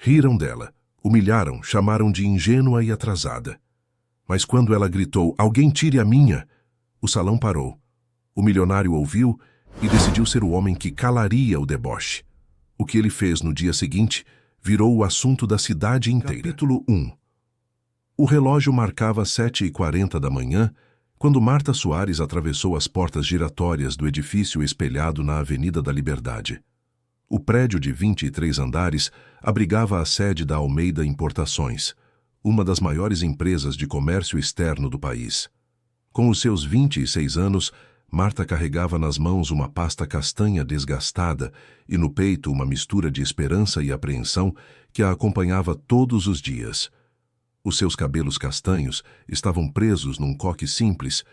Riram dela, humilharam, chamaram de ingênua e atrasada. Mas quando ela gritou, "Alguém tire a minha!", o salão parou. O milionário ouviu e decidiu ser o homem que calaria o deboche. O que ele fez no dia seguinte virou o assunto da cidade inteira. Capítulo 1. O relógio marcava 7h40 da manhã, quando Marta Soares atravessou as portas giratórias do edifício espelhado na Avenida da Liberdade. O prédio de 23 andares abrigava a sede da Almeida Importações, uma das maiores empresas de comércio externo do país. Com os seus 26 anos, Marta carregava nas mãos uma pasta castanha desgastada e no peito uma mistura de esperança e apreensão que a acompanhava todos os dias. Os seus cabelos castanhos estavam presos num coque simples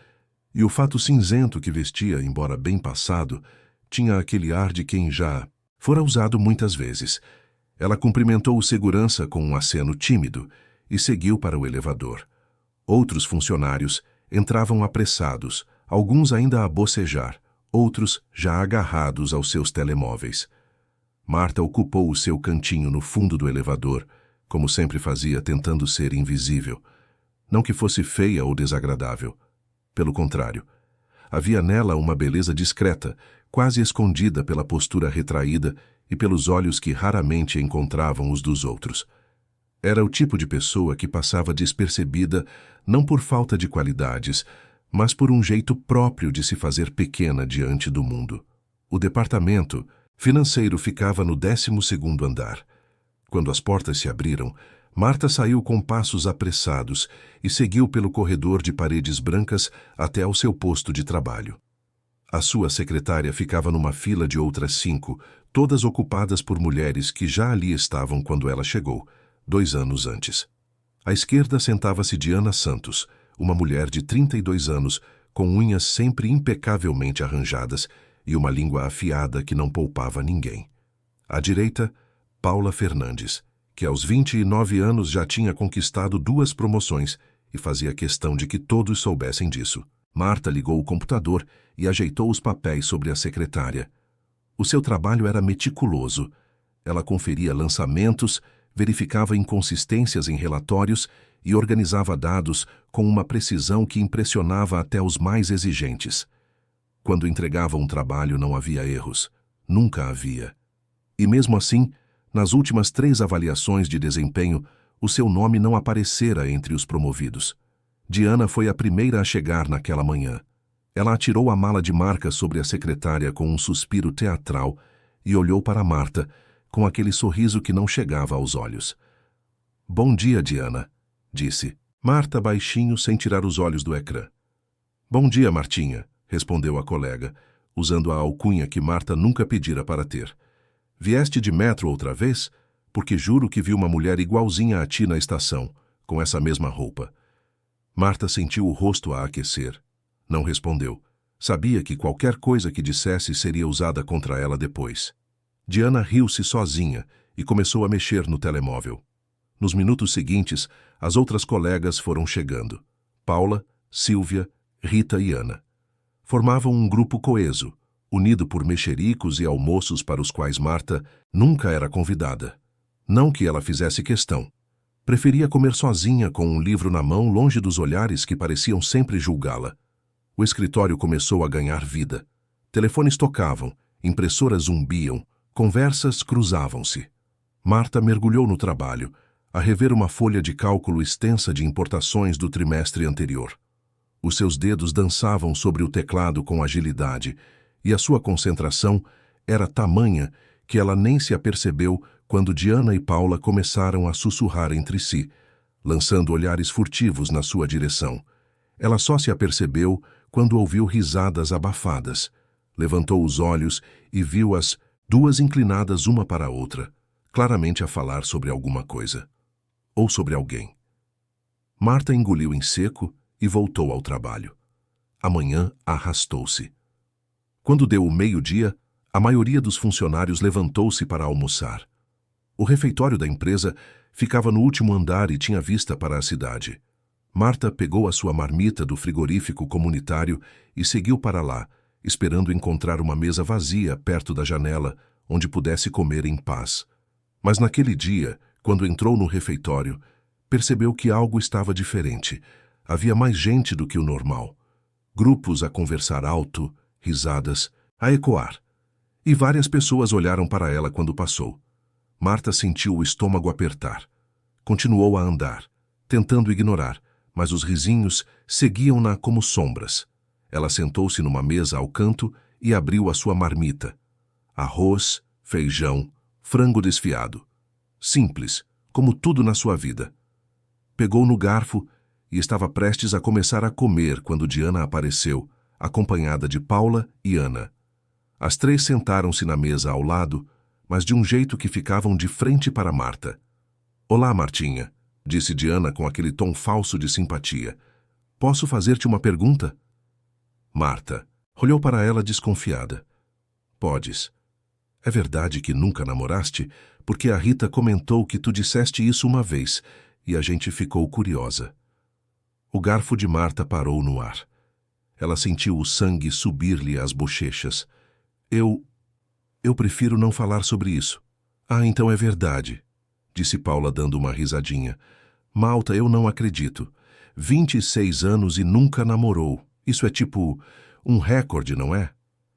e o fato cinzento que vestia, embora bem passado, tinha aquele ar de quem já fora usado muitas vezes. Ela cumprimentou o segurança com um aceno tímido e seguiu para o elevador. Outros funcionários entravam apressados, alguns ainda a bocejar, outros já agarrados aos seus telemóveis. Marta ocupou o seu cantinho no fundo do elevador, como sempre fazia, tentando ser invisível. Não que fosse feia ou desagradável. Pelo contrário, havia nela uma beleza discreta, quase escondida pela postura retraída e pelos olhos que raramente encontravam os dos outros. Era o tipo de pessoa que passava despercebida não por falta de qualidades, mas por um jeito próprio de se fazer pequena diante do mundo. O departamento financeiro ficava no 12º andar. Quando as portas se abriram, Marta saiu com passos apressados e seguiu pelo corredor de paredes brancas até ao seu posto de trabalho. A sua secretária ficava numa fila de outras 5, todas ocupadas por mulheres que já ali estavam quando ela chegou, 2 anos antes. À esquerda sentava-se Diana Santos, uma mulher de 32 anos, com unhas sempre impecavelmente arranjadas e uma língua afiada que não poupava ninguém. À direita, Paula Fernandes, que aos 29 anos já tinha conquistado 2 promoções e fazia questão de que todos soubessem disso. Marta ligou o computador e ajeitou os papéis sobre a secretária. O seu trabalho era meticuloso. Ela conferia lançamentos, verificava inconsistências em relatórios e organizava dados com uma precisão que impressionava até os mais exigentes. Quando entregava um trabalho não havia erros. Nunca havia. E mesmo assim, nas últimas 3 avaliações de desempenho, o seu nome não aparecera entre os promovidos. Diana foi a primeira a chegar naquela manhã. Ela atirou a mala de marca sobre a secretária com um suspiro teatral e olhou para Marta, com aquele sorriso que não chegava aos olhos. "Bom dia, Diana", disse. Marta baixinho, sem tirar os olhos do ecrã. "Bom dia, Martinha", respondeu a colega, usando a alcunha que Marta nunca pedira para ter. "Vieste de metro outra vez? Porque juro que vi uma mulher igualzinha a ti na estação, com essa mesma roupa." Marta sentiu o rosto a aquecer. Não respondeu. Sabia que qualquer coisa que dissesse seria usada contra ela depois. Diana riu-se sozinha e começou a mexer no telemóvel. Nos minutos seguintes, as outras colegas foram chegando. Paula, Sílvia, Rita e Ana. Formavam um grupo coeso, unido por mexericos e almoços para os quais Marta nunca era convidada. Não que ela fizesse questão. Preferia comer sozinha com um livro na mão, longe dos olhares que pareciam sempre julgá-la. O escritório começou a ganhar vida. Telefones tocavam, impressoras zumbiam, conversas cruzavam-se. Marta mergulhou no trabalho, a rever uma folha de cálculo extensa de importações do trimestre anterior. Os seus dedos dançavam sobre o teclado com agilidade, e a sua concentração era tamanha que ela nem se apercebeu quando Diana e Paula começaram a sussurrar entre si, lançando olhares furtivos na sua direção. Ela só se apercebeu quando ouviu risadas abafadas. Levantou os olhos e viu as 2 inclinadas uma para a outra, claramente a falar sobre alguma coisa. Ou sobre alguém. Marta engoliu em seco e voltou ao trabalho. Amanhã arrastou-se. Quando deu o meio-dia, a maioria dos funcionários levantou-se para almoçar. O refeitório da empresa ficava no último andar e tinha vista para a cidade. Marta pegou a sua marmita do frigorífico comunitário e seguiu para lá, esperando encontrar uma mesa vazia perto da janela, onde pudesse comer em paz. Mas naquele dia, Quando entrou no refeitório, percebeu que algo estava diferente. Havia mais gente do que o normal. Grupos a conversar alto, risadas a ecoar. E várias pessoas olharam para ela quando passou. Marta sentiu o estômago apertar. Continuou a andar, tentando ignorar, mas os risinhos seguiam-na como sombras. Ela sentou-se numa mesa ao canto e abriu a sua marmita. Arroz, feijão, frango desfiado. Simples, como tudo na sua vida. Pegou no garfo e estava prestes a começar a comer quando Diana apareceu, acompanhada de Paula e Ana. As três sentaram-se na mesa ao lado, mas de um jeito que ficavam de frente para Marta. "Olá, Martinha", disse Diana com aquele tom falso de simpatia. "Posso fazer-te uma pergunta?" Marta olhou para ela desconfiada. "Podes. É verdade que nunca namoraste? Porque a Rita comentou que tu disseste isso uma vez, e a gente ficou curiosa." O garfo de Marta parou no ar. Ela sentiu o sangue subir-lhe às bochechas. Eu prefiro não falar sobre isso." "Ah, então é verdade", disse Paula dando uma risadinha. "Malta, eu não acredito. 26 anos e nunca namorou. Isso é tipo um recorde, não é?"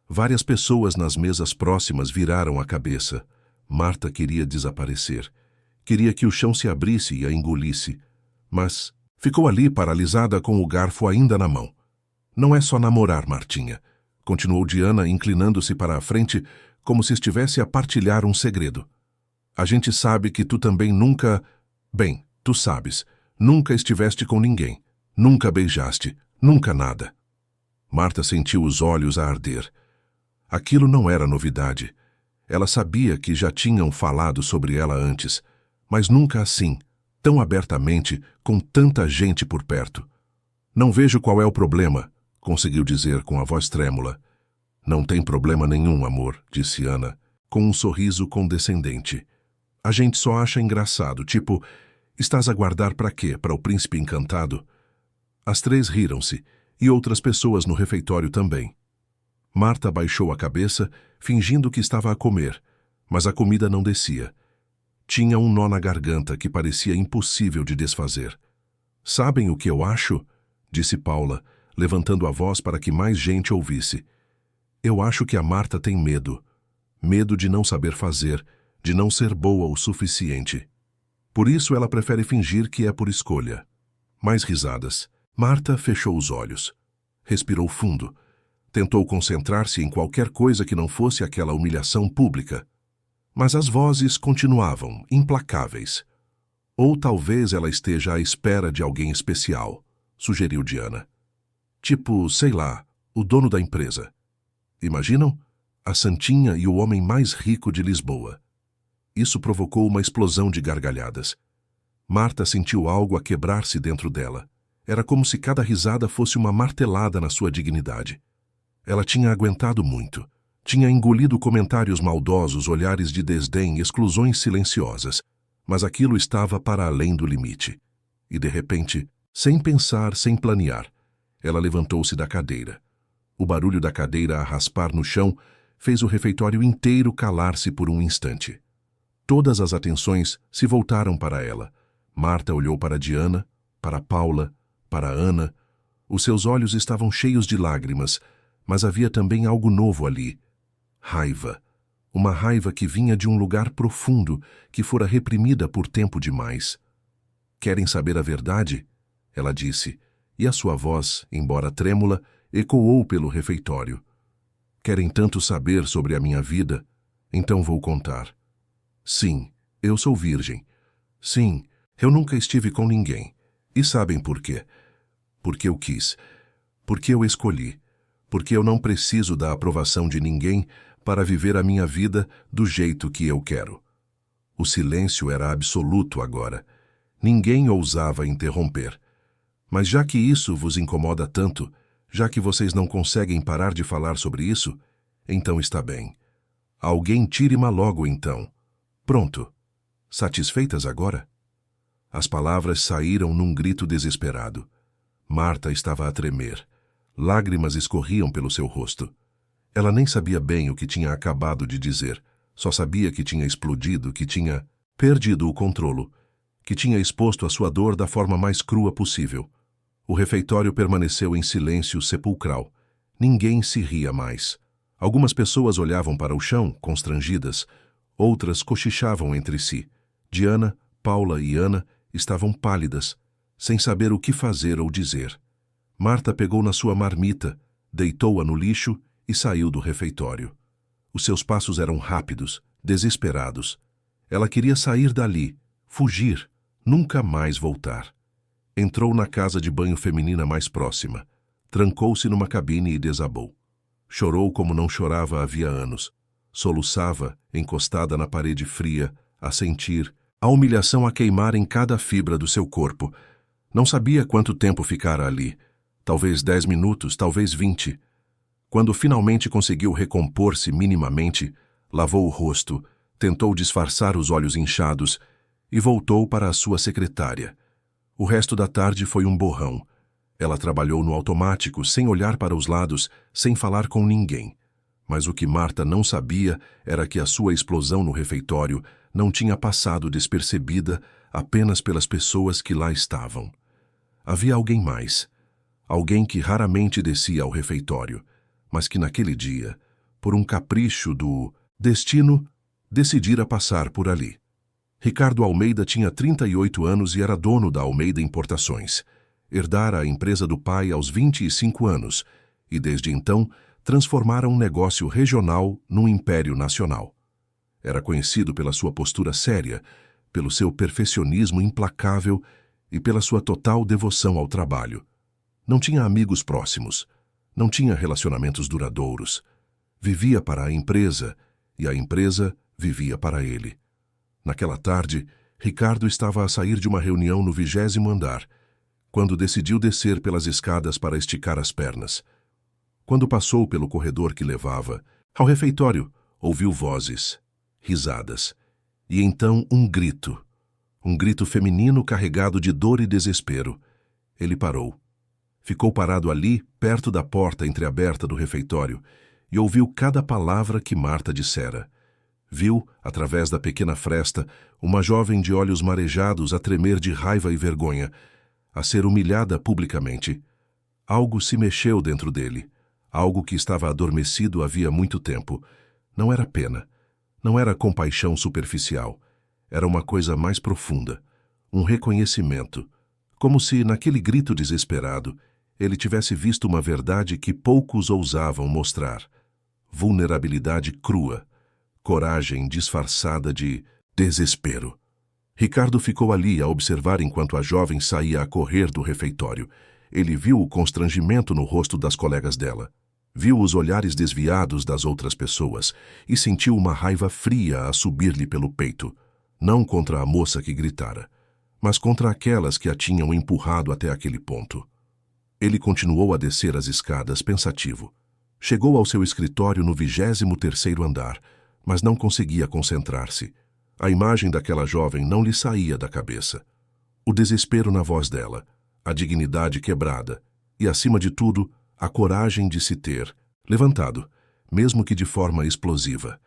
Várias pessoas nas mesas próximas viraram a cabeça. Marta queria desaparecer. Queria que o chão se abrisse e a engolisse. Mas ficou ali paralisada com o garfo ainda na mão. "Não é só namorar, Martinha", continuou Diana, inclinando-se para a frente como se estivesse a partilhar um segredo. "A gente sabe que tu também nunca... Bem, tu sabes, nunca estiveste com ninguém. Nunca beijaste. Nunca nada." Marta sentiu os olhos a arder. Aquilo não era novidade. Ela sabia que já tinham falado sobre ela antes, mas nunca assim, tão abertamente, com tanta gente por perto. "Não vejo qual é o problema", conseguiu dizer com a voz trêmula. "Não tem problema nenhum, amor", disse Ana, com um sorriso condescendente. "A gente só acha engraçado, tipo, estás a guardar para quê? Para o príncipe encantado?" As três riram-se, e outras pessoas no refeitório também. Marta baixou a cabeça, fingindo que estava a comer, mas a comida não descia. Tinha um nó na garganta que parecia impossível de desfazer. "Sabem o que eu acho?", disse Paula, levantando a voz para que mais gente ouvisse. "Eu acho que a Marta tem medo. Medo de não saber fazer, de não ser boa o suficiente. Por isso ela prefere fingir que é por escolha." Mais risadas. Marta fechou os olhos. Respirou fundo. Tentou concentrar-se em qualquer coisa que não fosse aquela humilhação pública. Mas as vozes continuavam, implacáveis. "Ou talvez ela esteja à espera de alguém especial", sugeriu Diana. "Tipo, sei lá, o dono da empresa. Imaginam? A santinha e o homem mais rico de Lisboa." Isso provocou uma explosão de gargalhadas. Marta sentiu algo a quebrar-se dentro dela. Era como se cada risada fosse uma martelada na sua dignidade. Ela tinha aguentado muito. Tinha engolido comentários maldosos, olhares de desdém, exclusões silenciosas. Mas aquilo estava para além do limite. E, de repente, sem pensar, sem planear, ela levantou-se da cadeira. O barulho da cadeira a raspar no chão fez o refeitório inteiro calar-se por um instante. Todas as atenções se voltaram para ela. Marta olhou para Diana, para Paula, para Ana. Os seus olhos estavam cheios de lágrimas, mas havia também algo novo ali. Raiva. Uma raiva que vinha de um lugar profundo, que fora reprimida por tempo demais. "Querem saber a verdade?", ela disse, e a sua voz, embora trêmula, ecoou pelo refeitório. "Querem tanto saber sobre a minha vida? Então vou contar. Sim, eu sou virgem. Sim, eu nunca estive com ninguém. E sabem por quê? Porque eu quis. Porque eu escolhi. Porque eu não preciso da aprovação de ninguém para viver a minha vida do jeito que eu quero." O silêncio era absoluto agora. Ninguém ousava interromper. "Mas já que isso vos incomoda tanto, já que vocês não conseguem parar de falar sobre isso, então está bem. Alguém tire-ma logo então. Pronto. Satisfeitas agora?" As palavras saíram num grito desesperado. Marta estava a tremer. Lágrimas escorriam pelo seu rosto. Ela nem sabia bem o que tinha acabado de dizer. Só sabia que tinha explodido, que tinha perdido o controlo, que tinha exposto a sua dor da forma mais crua possível. O refeitório permaneceu em silêncio sepulcral. Ninguém se ria mais. Algumas pessoas olhavam para o chão, constrangidas. Outras cochichavam entre si. Diana, Paula e Ana estavam pálidas, sem saber o que fazer ou dizer. Marta pegou na sua marmita, deitou-a no lixo e saiu do refeitório. Os seus passos eram rápidos, desesperados. Ela queria sair dali, fugir, nunca mais voltar. Entrou na casa de banho feminina mais próxima. Trancou-se numa cabine e desabou. Chorou como não chorava havia anos. Soluçava, encostada na parede fria, a sentir, a humilhação a queimar em cada fibra do seu corpo. Não sabia quanto tempo ficara ali. Talvez 10 minutos, talvez 20. Quando finalmente conseguiu recompor-se minimamente, lavou o rosto, tentou disfarçar os olhos inchados e voltou para a sua secretária. O resto da tarde foi um borrão. Ela trabalhou no automático, sem olhar para os lados, sem falar com ninguém. Mas o que Marta não sabia era que a sua explosão no refeitório não tinha passado despercebida apenas pelas pessoas que lá estavam. Havia alguém mais. Alguém que raramente descia ao refeitório, mas que naquele dia, por um capricho do destino, decidira passar por ali. Ricardo Almeida tinha 38 anos e era dono da Almeida Importações. Herdara a empresa do pai aos 25 anos e, desde então, transformara um negócio regional num império nacional. Era conhecido pela sua postura séria, pelo seu perfeccionismo implacável e pela sua total devoção ao trabalho. Não tinha amigos próximos, não tinha relacionamentos duradouros. Vivia para a empresa e a empresa vivia para ele. Naquela tarde, Ricardo estava a sair de uma reunião no 20º andar, quando decidiu descer pelas escadas para esticar as pernas. Quando passou pelo corredor que levava ao refeitório, ouviu vozes, risadas, e então um grito feminino carregado de dor e desespero. Ele parou. Ficou parado ali, perto da porta entreaberta do refeitório, e ouviu cada palavra que Marta dissera. Viu, através da pequena fresta, uma jovem de olhos marejados a tremer de raiva e vergonha, a ser humilhada publicamente. Algo se mexeu dentro dele, algo que estava adormecido havia muito tempo. Não era pena, não era compaixão superficial, era uma coisa mais profunda, um reconhecimento, como se, naquele grito desesperado, ele tivesse visto uma verdade que poucos ousavam mostrar. Vulnerabilidade crua, coragem disfarçada de desespero. Ricardo ficou ali a observar enquanto a jovem saía a correr do refeitório. Ele viu o constrangimento no rosto das colegas dela. Viu os olhares desviados das outras pessoas e sentiu uma raiva fria a subir-lhe pelo peito, não contra a moça que gritara, mas contra aquelas que a tinham empurrado até aquele ponto. Ele continuou a descer as escadas pensativo. Chegou ao seu escritório no 23º andar, mas não conseguia concentrar-se. A imagem daquela jovem não lhe saía da cabeça. O desespero na voz dela, a dignidade quebrada e, acima de tudo, a coragem de se ter levantado, mesmo que de forma explosiva.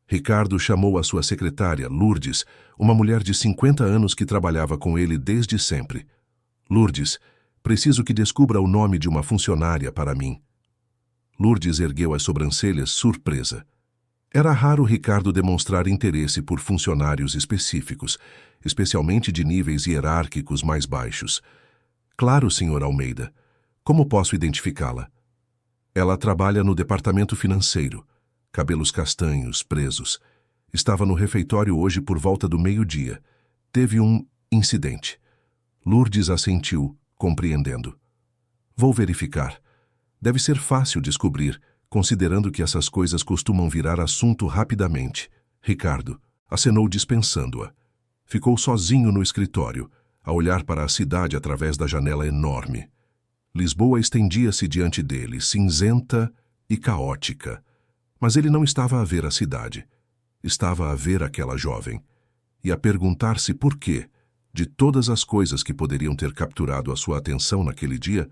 Ricardo chamou a sua secretária, Lourdes, uma mulher de 50 anos que trabalhava com ele desde sempre. Lourdes, preciso que descubra o nome de uma funcionária para mim. Lourdes ergueu as sobrancelhas, surpresa. Era raro Ricardo demonstrar interesse por funcionários específicos, especialmente de níveis hierárquicos mais baixos. Claro, Sr. Almeida. Como posso identificá-la? Ela trabalha no departamento financeiro. Cabelos castanhos, presos. Estava no refeitório hoje por volta do meio-dia. Teve um incidente. Lourdes assentiu, compreendendo. Vou verificar. Deve ser fácil descobrir, considerando que essas coisas costumam virar assunto rapidamente. Ricardo acenou dispensando-a. Ficou sozinho no escritório, a olhar para a cidade através da janela enorme. Lisboa estendia-se diante dele, cinzenta e caótica. Mas ele não estava a ver a cidade. Estava a ver aquela jovem. E a perguntar-se por quê, de todas as coisas que poderiam ter capturado a sua atenção naquele dia,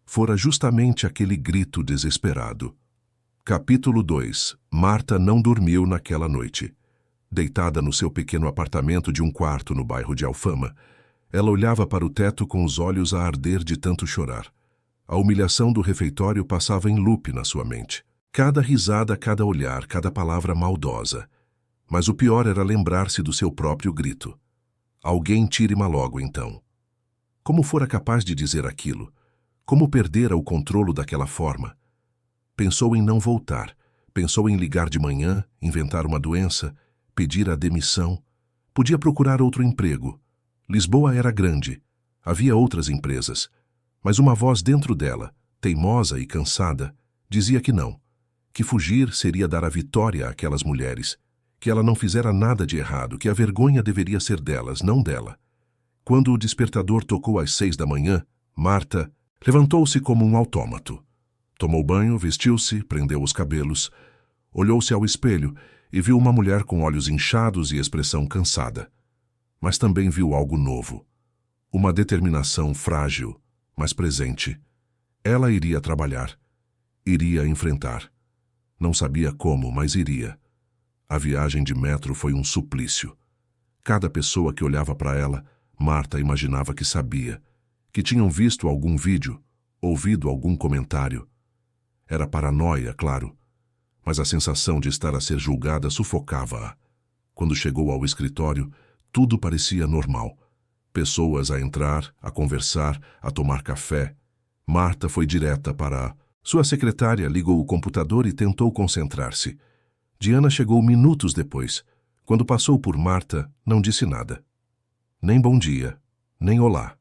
fora justamente aquele grito desesperado. Capítulo 2. Marta não dormiu naquela noite. Deitada no seu pequeno apartamento de um quarto no bairro de Alfama, ela olhava para o teto com os olhos a arder de tanto chorar. A humilhação do refeitório passava em loop na sua mente. Cada risada, cada olhar, cada palavra maldosa. Mas o pior era lembrar-se do seu próprio grito. Alguém tire-ma logo, então. Como fora capaz de dizer aquilo? Como perdera o controlo daquela forma? Pensou em não voltar. Pensou em ligar de manhã, inventar uma doença, pedir a demissão. Podia procurar outro emprego. Lisboa era grande. Havia outras empresas. Mas uma voz dentro dela, teimosa e cansada, dizia que não. Que fugir seria dar a vitória àquelas mulheres. Que ela não fizera nada de errado, que a vergonha deveria ser delas, não dela. Quando o despertador tocou às 6 da manhã, Marta levantou-se como um autômato. Tomou banho, vestiu-se, prendeu os cabelos, olhou-se ao espelho e viu uma mulher com olhos inchados e expressão cansada. Mas também viu algo novo. Uma determinação frágil, mas presente. Ela iria trabalhar. Iria enfrentar. Não sabia como, mas iria. A viagem de metro foi um suplício. Cada pessoa que olhava para ela, Marta imaginava que sabia, que tinham visto algum vídeo, ouvido algum comentário. Era paranoia, claro, mas a sensação de estar a ser julgada sufocava-a. Quando chegou ao escritório, tudo parecia normal. Pessoas a entrar, a conversar, a tomar café. Marta foi direta para... Sua secretária ligou o computador e tentou concentrar-se. Diana chegou minutos depois. Quando passou por Marta, não disse nada. Nem bom dia, nem olá.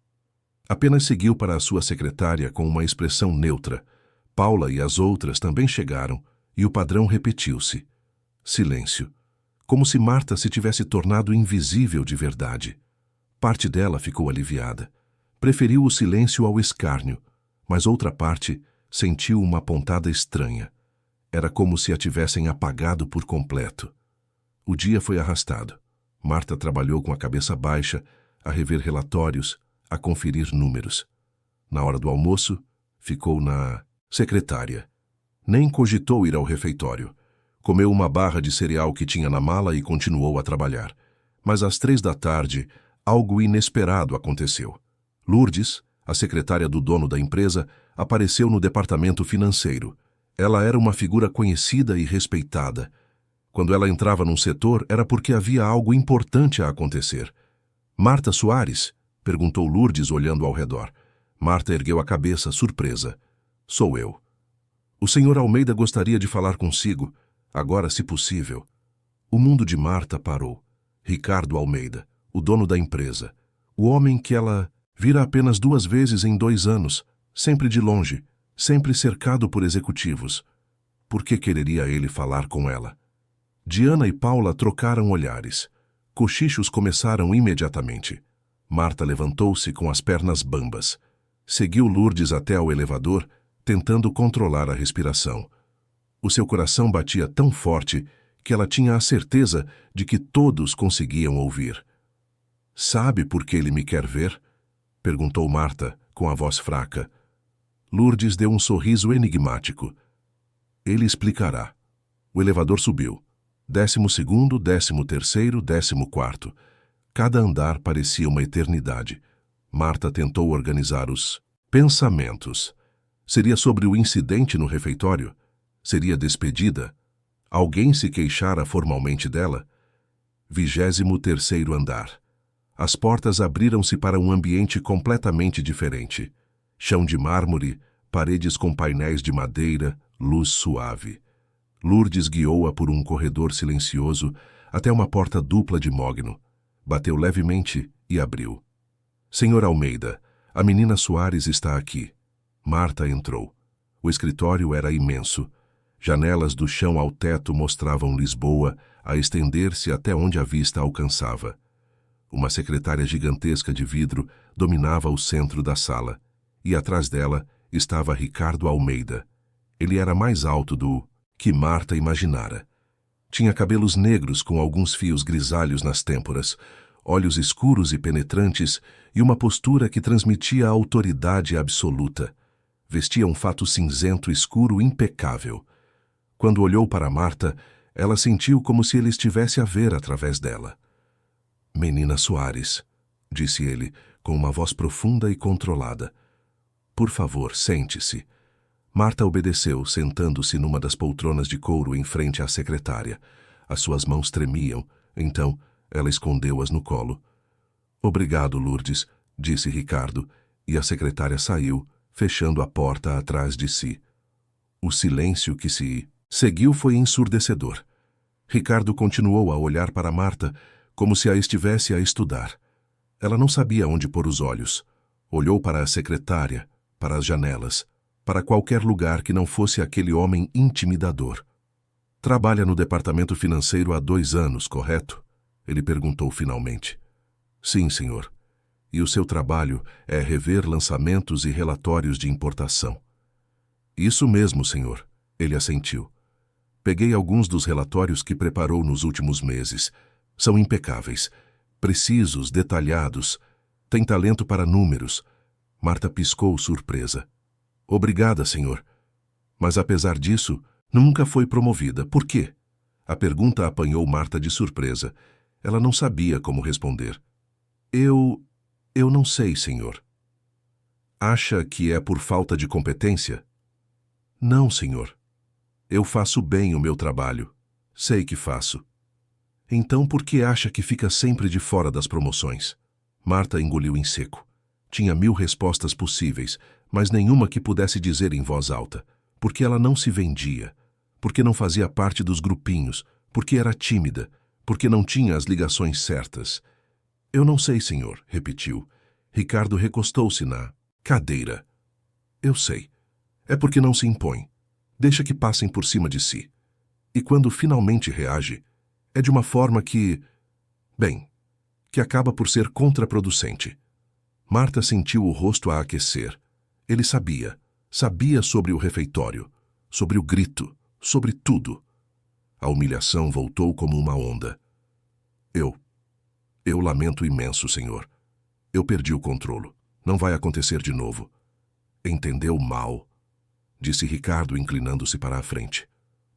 Apenas seguiu para a sua secretária com uma expressão neutra. Paula e as outras também chegaram, e o padrão repetiu-se. Silêncio. Como se Marta se tivesse tornado invisível de verdade. Parte dela ficou aliviada. Preferiu o silêncio ao escárnio, mas outra parte sentiu uma pontada estranha. Era como se a tivessem apagado por completo. O dia foi arrastado. Marta trabalhou com a cabeça baixa, a rever relatórios, a conferir números. Na hora do almoço, ficou na secretária. Nem cogitou ir ao refeitório. Comeu uma barra de cereal que tinha na mala e continuou a trabalhar. Mas às 3 da tarde, algo inesperado aconteceu. Lourdes, a secretária do dono da empresa, apareceu no departamento financeiro. Ela era uma figura conhecida e respeitada. Quando ela entrava num setor, era porque havia algo importante a acontecer. Marta Soares? Perguntou Lourdes, olhando ao redor. Marta ergueu a cabeça, surpresa. Sou eu. O senhor Almeida gostaria de falar consigo, agora, se possível. O mundo de Marta parou. Ricardo Almeida, o dono da empresa. O homem que ela vira apenas 2 vezes em 2 anos, sempre de longe, sempre cercado por executivos. Por que quereria ele falar com ela? Diana e Paula trocaram olhares. Cochichos começaram imediatamente. Marta levantou-se com as pernas bambas. Seguiu Lourdes até ao elevador, tentando controlar a respiração. O seu coração batia tão forte que ela tinha a certeza de que todos conseguiam ouvir. Sabe por que ele me quer ver? Perguntou Marta, com a voz fraca. Lourdes deu um sorriso enigmático. Ele explicará. O elevador subiu. 12º, 13º, 14º. Cada andar parecia uma eternidade. Marta tentou organizar os pensamentos. Seria sobre o incidente no refeitório? Seria despedida? Alguém se queixara formalmente dela? 23º andar. As portas abriram-se para um ambiente completamente diferente. Chão de mármore, paredes com painéis de madeira, luz suave. Lourdes guiou-a por um corredor silencioso até uma porta dupla de mogno. Bateu levemente e abriu. Senhor Almeida, a menina Soares está aqui. Marta entrou. O escritório era imenso. Janelas do chão ao teto mostravam Lisboa a estender-se até onde a vista alcançava. Uma secretária gigantesca de vidro dominava o centro da sala, e atrás dela estava Ricardo Almeida. Ele era mais alto do que Marta imaginara. Tinha cabelos negros com alguns fios grisalhos nas têmporas, olhos escuros e penetrantes e uma postura que transmitia autoridade absoluta. Vestia um fato cinzento escuro impecável. Quando olhou para Marta, Ela sentiu como se ele estivesse a ver através dela. Menina Soares, disse ele, com uma voz profunda e controlada. Por favor, sente-se. Marta obedeceu, sentando-se numa das poltronas de couro em frente à secretária. As suas mãos tremiam, então ela escondeu-as no colo. Obrigado, Lourdes, disse Ricardo, e a secretária saiu, fechando a porta atrás de si. O silêncio que se seguiu foi ensurdecedor. Ricardo continuou a olhar para Marta, como se a estivesse a estudar. Ela não sabia onde pôr os olhos. Olhou para a secretária, para as janelas, para qualquer lugar que não fosse aquele homem intimidador. Trabalha no departamento financeiro há 2 anos, correto? Ele perguntou finalmente. Sim, senhor. E o seu trabalho é rever lançamentos e relatórios de importação. Isso mesmo, senhor. Ele assentiu. Peguei alguns dos relatórios que preparou nos últimos meses. São impecáveis, precisos, detalhados. Tem talento para números. Marta piscou surpresa. Obrigada, senhor. Mas apesar disso, nunca foi promovida. Por quê? A pergunta apanhou Marta de surpresa. Ela não sabia como responder. Eu não sei, senhor. Acha que é por falta de competência? Não, senhor. Eu faço bem o meu trabalho. Sei que faço. Então por que acha que fica sempre de fora das promoções? Marta engoliu em seco. Tinha 1000 respostas possíveis, mas nenhuma que pudesse dizer em voz alta. Porque ela não se vendia. Porque não fazia parte dos grupinhos. Porque era tímida. Porque não tinha as ligações certas. Eu não sei, senhor, repetiu. Ricardo recostou-se na cadeira. Eu sei. É porque não se impõe. Deixa que passem por cima de si. E quando finalmente reage, é de uma forma que acaba por ser contraproducente. Marta sentiu o rosto a aquecer. Ele sabia sobre o refeitório, sobre o grito, sobre tudo. A humilhação voltou como uma onda. Eu lamento imenso, senhor. Eu perdi o controlo. Não vai acontecer de novo. Entendeu mal, disse Ricardo, inclinando-se para a frente.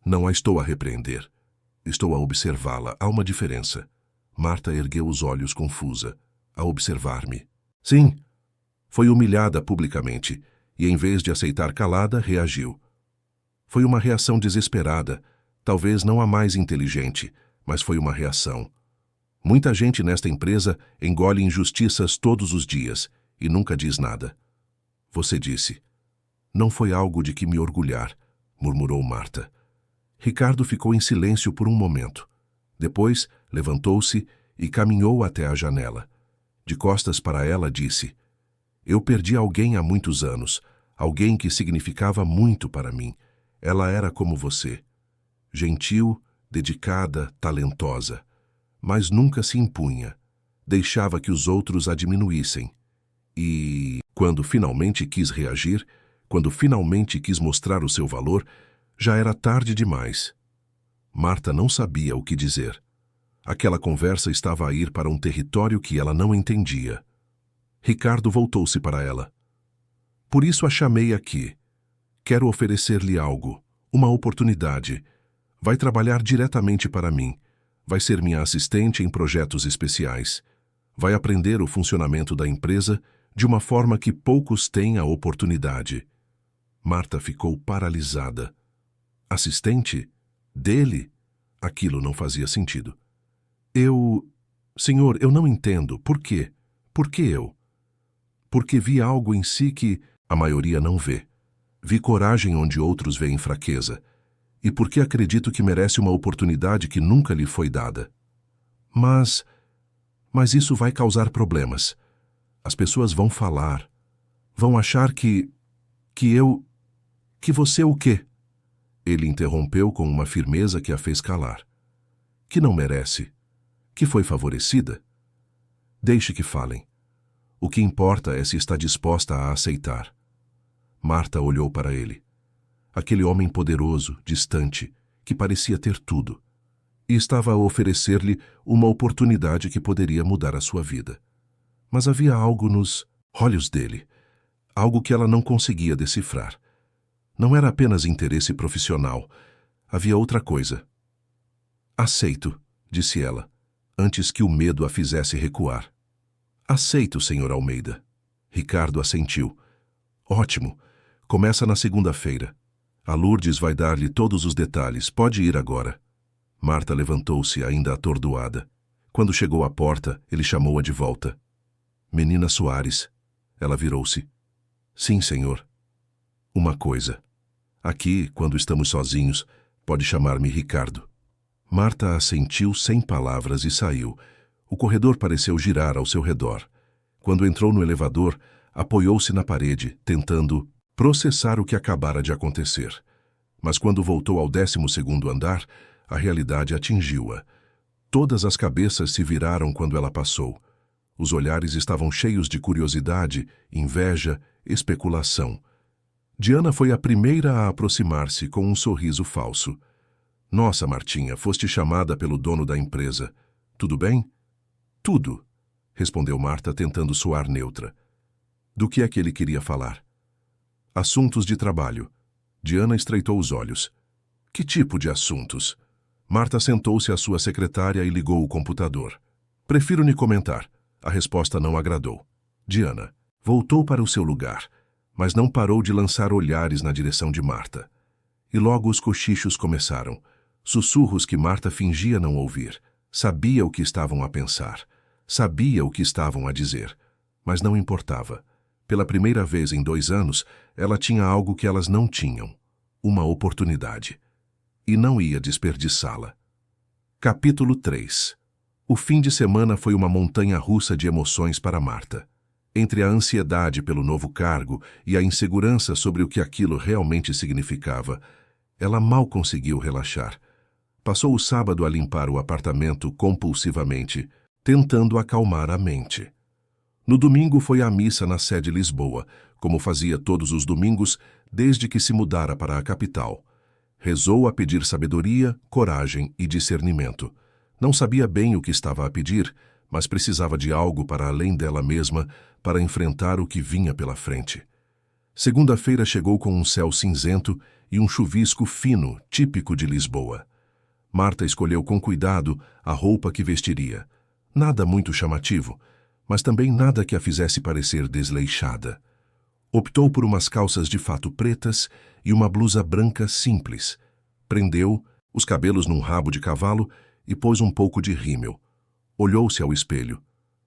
Não a estou a repreender. Estou a observá-la. Há uma diferença. Marta ergueu os olhos confusa, a observar-me. Sim. Foi humilhada publicamente e, em vez de aceitar calada, reagiu. Foi uma reação desesperada, talvez não a mais inteligente, mas foi uma reação. Muita gente nesta empresa engole injustiças todos os dias e nunca diz nada. Você disse. Não foi algo de que me orgulhar, murmurou Marta. Ricardo ficou em silêncio por um momento. Depois, levantou-se e caminhou até a janela. De costas para ela, disse: Eu perdi alguém há muitos anos, alguém que significava muito para mim. Ela era como você. Gentil, dedicada, talentosa. Mas nunca se impunha. Deixava que os outros a diminuíssem. E, quando finalmente quis reagir, quando finalmente quis mostrar o seu valor, já era tarde demais. Marta não sabia o que dizer. Aquela conversa estava a ir para um território que ela não entendia. Ricardo voltou-se para ela. Por isso a chamei aqui. Quero oferecer-lhe algo, uma oportunidade. Vai trabalhar diretamente para mim. Vai ser minha assistente em projetos especiais. Vai aprender o funcionamento da empresa de uma forma que poucos têm a oportunidade. Marta ficou paralisada. Assistente? Dele? Aquilo não fazia sentido. Senhor, eu não entendo. Por quê? Por que eu? Porque vi algo em si que a maioria não vê. Vi coragem onde outros veem fraqueza. E porque acredito que merece uma oportunidade que nunca lhe foi dada. Mas isso vai causar problemas. As pessoas vão falar. Vão achar que você o quê? Ele interrompeu com uma firmeza que a fez calar. Que não merece. Que foi favorecida. Deixe que falem. O que importa é se está disposta a aceitar. Marta olhou para ele. Aquele homem poderoso, distante, que parecia ter tudo. E estava a oferecer-lhe uma oportunidade que poderia mudar a sua vida. Mas havia algo nos olhos dele. Algo que ela não conseguia decifrar. Não era apenas interesse profissional. Havia outra coisa. Aceito, disse ela, antes que o medo a fizesse recuar. Aceito, Sr. Almeida. Ricardo assentiu. Ótimo. Começa na segunda-feira. A Lourdes vai dar-lhe todos os detalhes. Pode ir agora. Marta levantou-se, ainda atordoada. Quando chegou à porta, ele chamou-a de volta. Menina Soares. Ela virou-se. Sim, senhor. Uma coisa. Aqui, quando estamos sozinhos, pode chamar-me Ricardo. Marta assentiu sem palavras e saiu. O corredor pareceu girar ao seu redor. Quando entrou no elevador, apoiou-se na parede, tentando processar o que acabara de acontecer. Mas quando voltou ao 12º andar, a realidade atingiu-a. Todas as cabeças se viraram quando ela passou. Os olhares estavam cheios de curiosidade, inveja, especulação. Diana foi a primeira a aproximar-se com um sorriso falso. Nossa, Martinha, foste chamada pelo dono da empresa. Tudo bem? Tudo, respondeu Marta, tentando soar neutra. Do que é que ele queria falar? Assuntos de trabalho. Diana estreitou os olhos. Que tipo de assuntos? Marta sentou-se à sua secretária e ligou o computador. Prefiro nem comentar. A resposta não agradou. Diana voltou para o seu lugar, mas não parou de lançar olhares na direção de Marta. E logo os cochichos começaram. Sussurros que Marta fingia não ouvir. Sabia o que estavam a pensar. Sabia o que estavam a dizer. Mas não importava. Pela primeira vez em 2 anos, ela tinha algo que elas não tinham. Uma oportunidade. E não ia desperdiçá-la. Capítulo 3. O fim de semana foi uma montanha-russa de emoções para Marta. Entre a ansiedade pelo novo cargo e a insegurança sobre o que aquilo realmente significava, ela mal conseguiu relaxar. Passou o sábado a limpar o apartamento compulsivamente, tentando acalmar a mente. No domingo foi à missa na sede Lisboa, como fazia todos os domingos desde que se mudara para a capital. Rezou a pedir sabedoria, coragem e discernimento. Não sabia bem o que estava a pedir, mas precisava de algo para além dela mesma para enfrentar o que vinha pela frente. Segunda-feira chegou com um céu cinzento e um chuvisco fino, típico de Lisboa. Marta escolheu com cuidado a roupa que vestiria. Nada muito chamativo, mas também nada que a fizesse parecer desleixada. Optou por umas calças de fato pretas e uma blusa branca simples. Prendeu os cabelos num rabo de cavalo e pôs um pouco de rímel. Olhou-se ao espelho.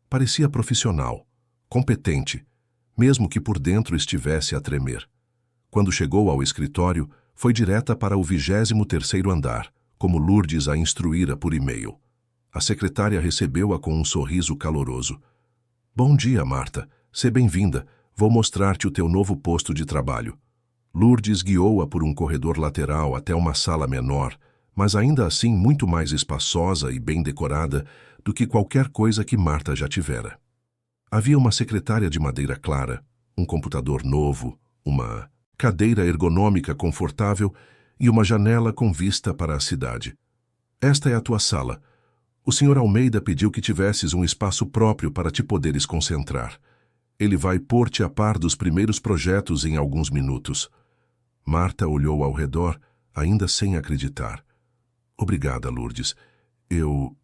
Parecia profissional, competente, mesmo que por dentro estivesse a tremer. Quando chegou ao escritório, foi direta para o 23º andar, como Lourdes a instruíra por e-mail. A secretária recebeu-a com um sorriso caloroso. Bom dia, Marta. Seja bem-vinda. Vou mostrar-te o teu novo posto de trabalho. Lourdes guiou-a por um corredor lateral até uma sala menor, mas ainda assim muito mais espaçosa e bem decorada do que qualquer coisa que Marta já tivera. Havia uma secretária de madeira clara, um computador novo, uma cadeira ergonômica confortável e uma janela com vista para a cidade. Esta é a tua sala. O Sr. Almeida pediu que tivesses um espaço próprio para te poderes concentrar. Ele vai pôr-te a par dos primeiros projetos em alguns minutos. Marta olhou ao redor, ainda sem acreditar. Obrigada, Lourdes. Eu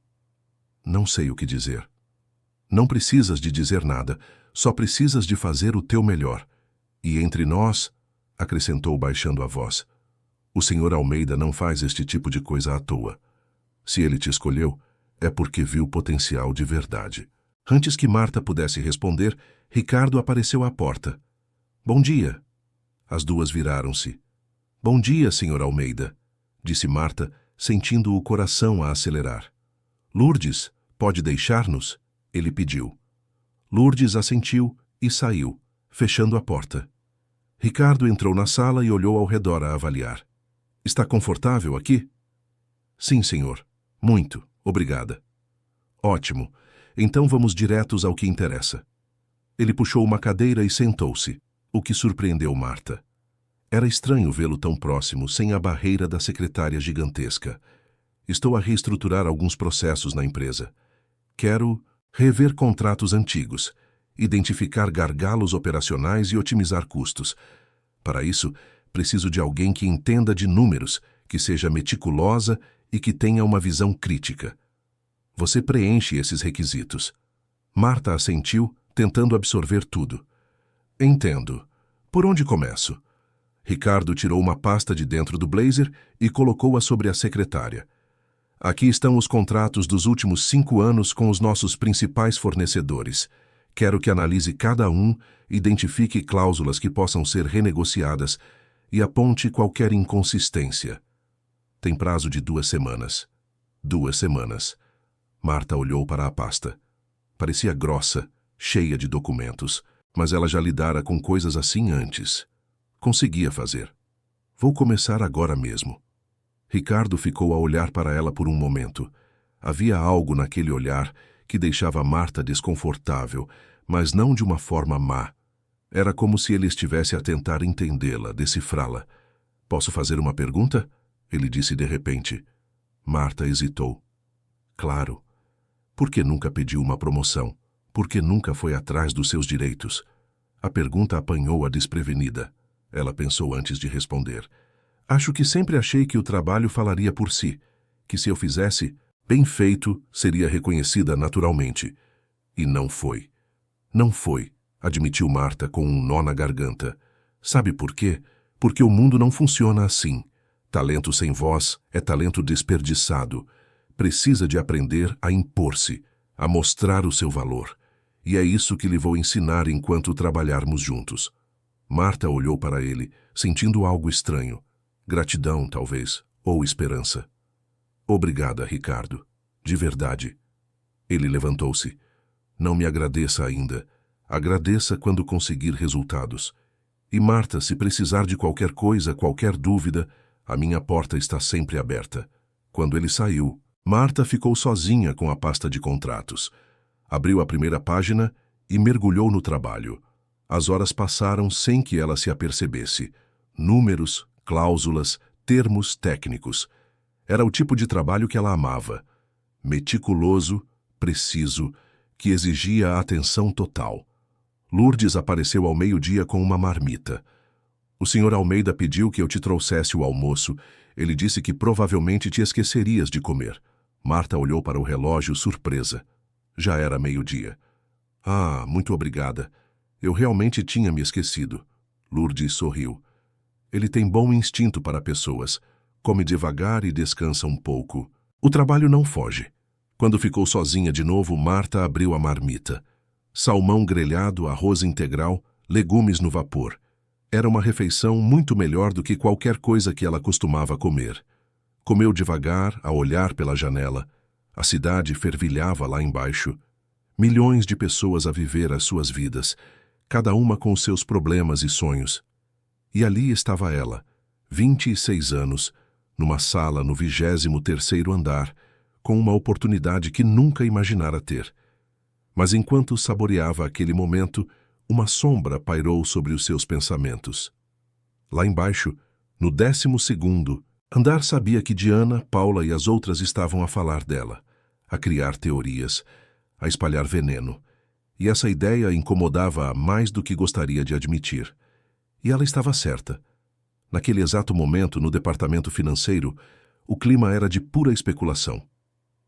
não sei o que dizer. Não precisas de dizer nada, só precisas de fazer o teu melhor. E entre nós, acrescentou baixando a voz, o Sr. Almeida não faz este tipo de coisa à toa. Se ele te escolheu, é porque viu potencial de verdade. Antes que Marta pudesse responder, Ricardo apareceu à porta. Bom dia. As duas viraram-se. Bom dia, Sr. Almeida, disse Marta, sentindo o coração a acelerar. Lourdes, pode deixar-nos? Ele pediu. Lourdes assentiu e saiu, fechando a porta. Ricardo entrou na sala e olhou ao redor a avaliar. Está confortável aqui? Sim, senhor. Muito. Obrigada. Ótimo. Então vamos diretos ao que interessa. Ele puxou uma cadeira e sentou-se, o que surpreendeu Marta. Era estranho vê-lo tão próximo, sem a barreira da secretária gigantesca. Estou a reestruturar alguns processos na empresa. Quero rever contratos antigos, identificar gargalos operacionais e otimizar custos. Para isso, preciso de alguém que entenda de números, que seja meticulosa e que tenha uma visão crítica. Você preenche esses requisitos. Marta assentiu, tentando absorver tudo. Entendo. Por onde começo? Ricardo tirou uma pasta de dentro do blazer e colocou-a sobre a secretária. Aqui estão os contratos dos últimos 5 anos com os nossos principais fornecedores. Quero que analise cada um, identifique cláusulas que possam ser renegociadas e aponte qualquer inconsistência. Tem prazo de 2 semanas. 2 semanas. Marta olhou para a pasta. Parecia grossa, cheia de documentos, mas ela já lidara com coisas assim antes. Conseguia fazer. Vou começar agora mesmo. Ricardo ficou a olhar para ela por um momento. Havia algo naquele olhar que deixava Marta desconfortável, mas não de uma forma má. Era como se ele estivesse a tentar entendê-la, decifrá-la. Posso fazer uma pergunta? Ele disse de repente. Marta hesitou. Claro. Por que nunca pediu uma promoção? Por que nunca foi atrás dos seus direitos? A pergunta apanhou-a desprevenida. Ela pensou antes de responder. Acho que sempre achei que o trabalho falaria por si, que se eu fizesse, bem feito, seria reconhecida naturalmente. E não foi. Não foi, admitiu Marta com um nó na garganta. Sabe por quê? Porque o mundo não funciona assim. Talento sem voz é talento desperdiçado. Precisa de aprender a impor-se, a mostrar o seu valor. E é isso que lhe vou ensinar enquanto trabalharmos juntos. Marta olhou para ele, sentindo algo estranho. Gratidão, talvez, ou esperança. Obrigada, Ricardo. De verdade. Ele levantou-se. Não me agradeça ainda. Agradeça quando conseguir resultados. E Marta, se precisar de qualquer coisa, qualquer dúvida, a minha porta está sempre aberta. Quando ele saiu, Marta ficou sozinha com a pasta de contratos. Abriu a primeira página e mergulhou no trabalho. As horas passaram sem que ela se apercebesse. Números, cláusulas, termos técnicos. Era o tipo de trabalho que ela amava. Meticuloso, preciso, que exigia atenção total. Lourdes apareceu ao meio-dia com uma marmita. O Sr. Almeida pediu que eu te trouxesse o almoço. Ele disse que provavelmente te esquecerias de comer. Marta olhou para o relógio, surpresa. Já era meio-dia. Ah, muito obrigada. Eu realmente tinha me esquecido. Lourdes sorriu. Ele tem bom instinto para pessoas. Come devagar e descansa um pouco. O trabalho não foge. Quando ficou sozinha de novo, Marta abriu a marmita. Salmão grelhado, arroz integral, legumes no vapor. Era uma refeição muito melhor do que qualquer coisa que ela costumava comer. Comeu devagar, a olhar pela janela. A cidade fervilhava lá embaixo. Milhões de pessoas a viver as suas vidas, cada uma com os seus problemas e sonhos. E ali estava ela, 26 anos, numa sala no 23º andar, com uma oportunidade que nunca imaginara ter. Mas enquanto saboreava aquele momento, uma sombra pairou sobre os seus pensamentos. Lá embaixo, no 12º andar, sabia que Diana, Paula e as outras estavam a falar dela, a criar teorias, a espalhar veneno. E essa ideia incomodava-a mais do que gostaria de admitir. E ela estava certa. Naquele exato momento, no departamento financeiro, o clima era de pura especulação.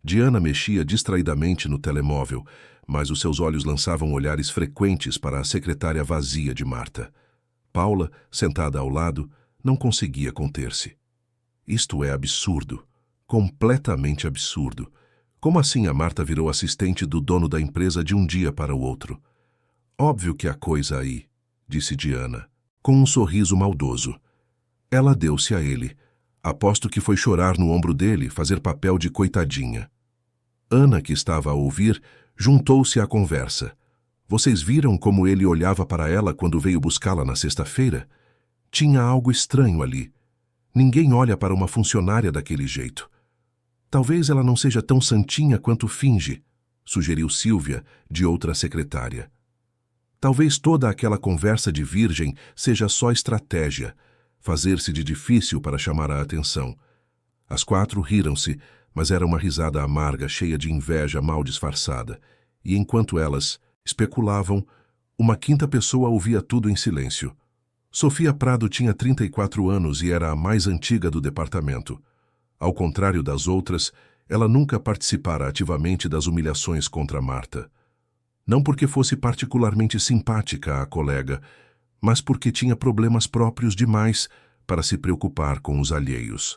Diana mexia distraidamente no telemóvel, mas os seus olhos lançavam olhares frequentes para a secretária vazia de Marta. Paula, sentada ao lado, não conseguia conter-se. Isto é absurdo. Completamente absurdo. Como assim a Marta virou assistente do dono da empresa de um dia para o outro? Óbvio que há coisa aí, disse Diana, com um sorriso maldoso. Ela deu-se a ele. Aposto que foi chorar no ombro dele, fazer papel de coitadinha. Ana, que estava a ouvir, juntou-se à conversa. Vocês viram como ele olhava para ela quando veio buscá-la na sexta-feira? Tinha algo estranho ali. Ninguém olha para uma funcionária daquele jeito. Talvez ela não seja tão santinha quanto finge, sugeriu Sílvia, de outra secretária. Talvez toda aquela conversa de virgem seja só estratégia, fazer-se de difícil para chamar a atenção. As 4 riram-se, mas era uma risada amarga, cheia de inveja mal disfarçada. E enquanto elas especulavam, uma 5ª pessoa ouvia tudo em silêncio. Sofia Prado tinha 34 anos e era a mais antiga do departamento. Ao contrário das outras, ela nunca participara ativamente das humilhações contra Marta. Não porque fosse particularmente simpática à colega, mas porque tinha problemas próprios demais para se preocupar com os alheios.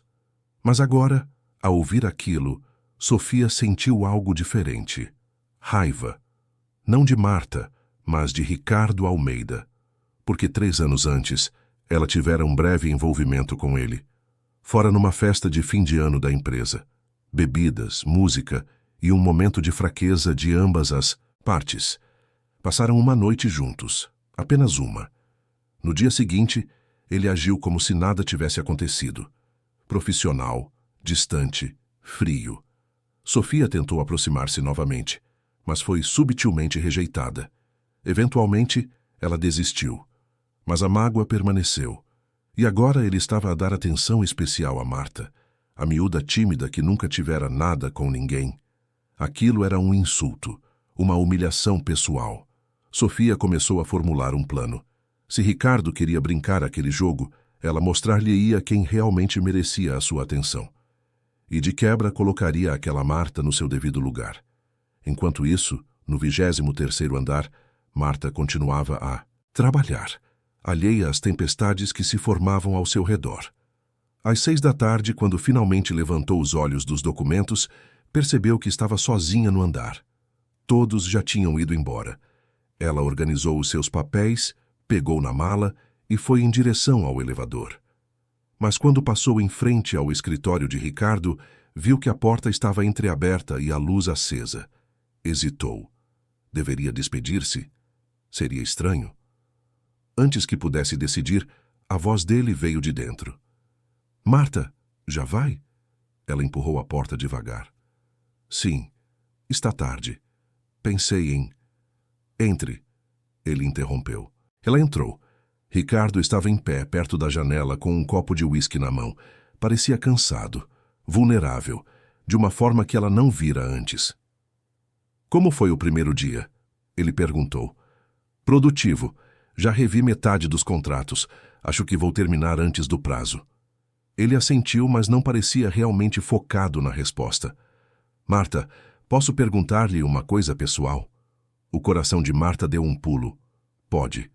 Mas agora, ao ouvir aquilo, Sofia sentiu algo diferente. Raiva. Não de Marta, mas de Ricardo Almeida. Porque 3 anos antes, ela tivera um breve envolvimento com ele. Fora numa festa de fim de ano da empresa. Bebidas, música e um momento de fraqueza de ambas as partes. Passaram uma noite juntos. Apenas uma. No dia seguinte, ele agiu como se nada tivesse acontecido. Profissional, distante, frio. Sofia tentou aproximar-se novamente, mas foi subtilmente rejeitada. Eventualmente, ela desistiu. Mas a mágoa permaneceu. E agora ele estava a dar atenção especial a Marta, a miúda tímida que nunca tivera nada com ninguém. Aquilo era um insulto, uma humilhação pessoal. Sofia começou a formular um plano. Se Ricardo queria brincar aquele jogo, ela mostrar-lhe-ia quem realmente merecia a sua atenção. E de quebra colocaria aquela Marta no seu devido lugar. Enquanto isso, no 23º andar, Marta continuava a trabalhar, alheia às tempestades que se formavam ao seu redor. Às 6 da tarde, quando finalmente levantou os olhos dos documentos, percebeu que estava sozinha no andar. Todos já tinham ido embora. Ela organizou os seus papéis, pegou na mala e foi em direção ao elevador. Mas quando passou em frente ao escritório de Ricardo, viu que a porta estava entreaberta e a luz acesa. Hesitou. Deveria despedir-se? Seria estranho. Antes que pudesse decidir, a voz dele veio de dentro. Marta, já vai? Ela empurrou a porta devagar. Sim, está tarde. Pensei em... Entre. Ele interrompeu. Ela entrou. Ricardo estava em pé, perto da janela, com um copo de uísque na mão. Parecia cansado, vulnerável, de uma forma que ela não vira antes. Como foi o primeiro dia? Ele perguntou. Produtivo. Já revi metade dos contratos. Acho que vou terminar antes do prazo. Ele assentiu, mas não parecia realmente focado na resposta. Marta, posso perguntar-lhe uma coisa pessoal? O coração de Marta deu um pulo. Pode.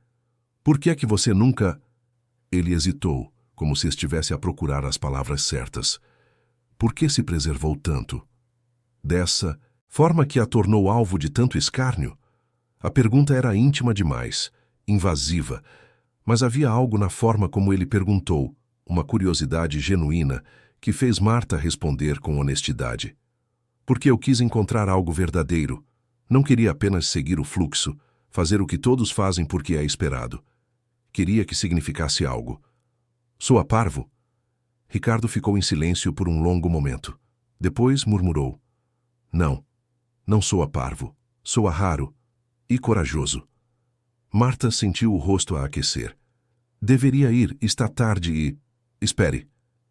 Por que é que você nunca... Ele hesitou, como se estivesse a procurar as palavras certas. Por que se preservou tanto? Dessa forma que a tornou alvo de tanto escárnio? A pergunta era íntima demais, invasiva, mas havia algo na forma como ele perguntou, uma curiosidade genuína, que fez Marta responder com honestidade. Porque eu quis encontrar algo verdadeiro. Não queria apenas seguir o fluxo, fazer o que todos fazem porque é esperado. Queria que significasse algo. Soa parvo? Ricardo ficou em silêncio por um longo momento. Depois murmurou. Não soa parvo. Soa raro e corajoso. Marta sentiu o rosto a aquecer. Deveria ir, está tarde e... Espere.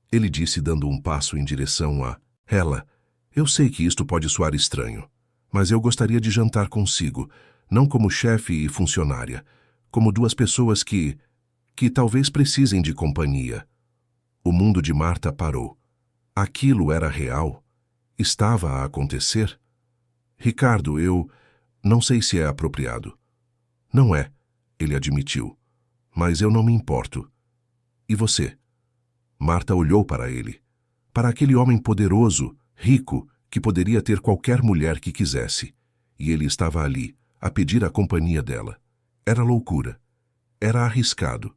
Ele disse dando um passo em direção a ela. Eu sei que isto pode soar estranho, mas eu gostaria de jantar consigo, não como chefe e funcionária, como duas pessoas que talvez precisem de companhia. O mundo de Marta parou. Aquilo era real? Estava a acontecer? Ricardo, eu não sei se é apropriado. Não é, ele admitiu. Mas eu não me importo. E você? Marta olhou para ele. Para aquele homem poderoso, rico, que poderia ter qualquer mulher que quisesse. E ele estava ali, a pedir a companhia dela. Era loucura. Era arriscado.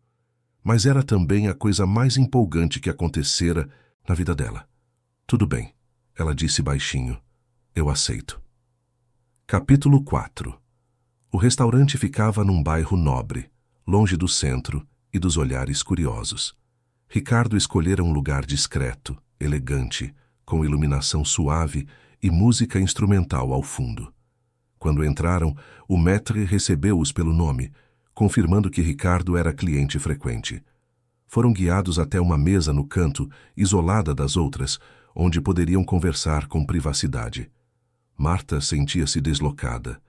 Mas era também a coisa mais empolgante que acontecera na vida dela. Tudo bem, ela disse baixinho. Eu aceito. Capítulo 4. O restaurante ficava num bairro nobre, longe do centro e dos olhares curiosos. Ricardo escolhera um lugar discreto, elegante, com iluminação suave e música instrumental ao fundo. Quando entraram, o maître recebeu-os pelo nome, confirmando que Ricardo era cliente frequente. Foram guiados até uma mesa no canto, isolada das outras, onde poderiam conversar com privacidade. Marta sentia-se deslocada.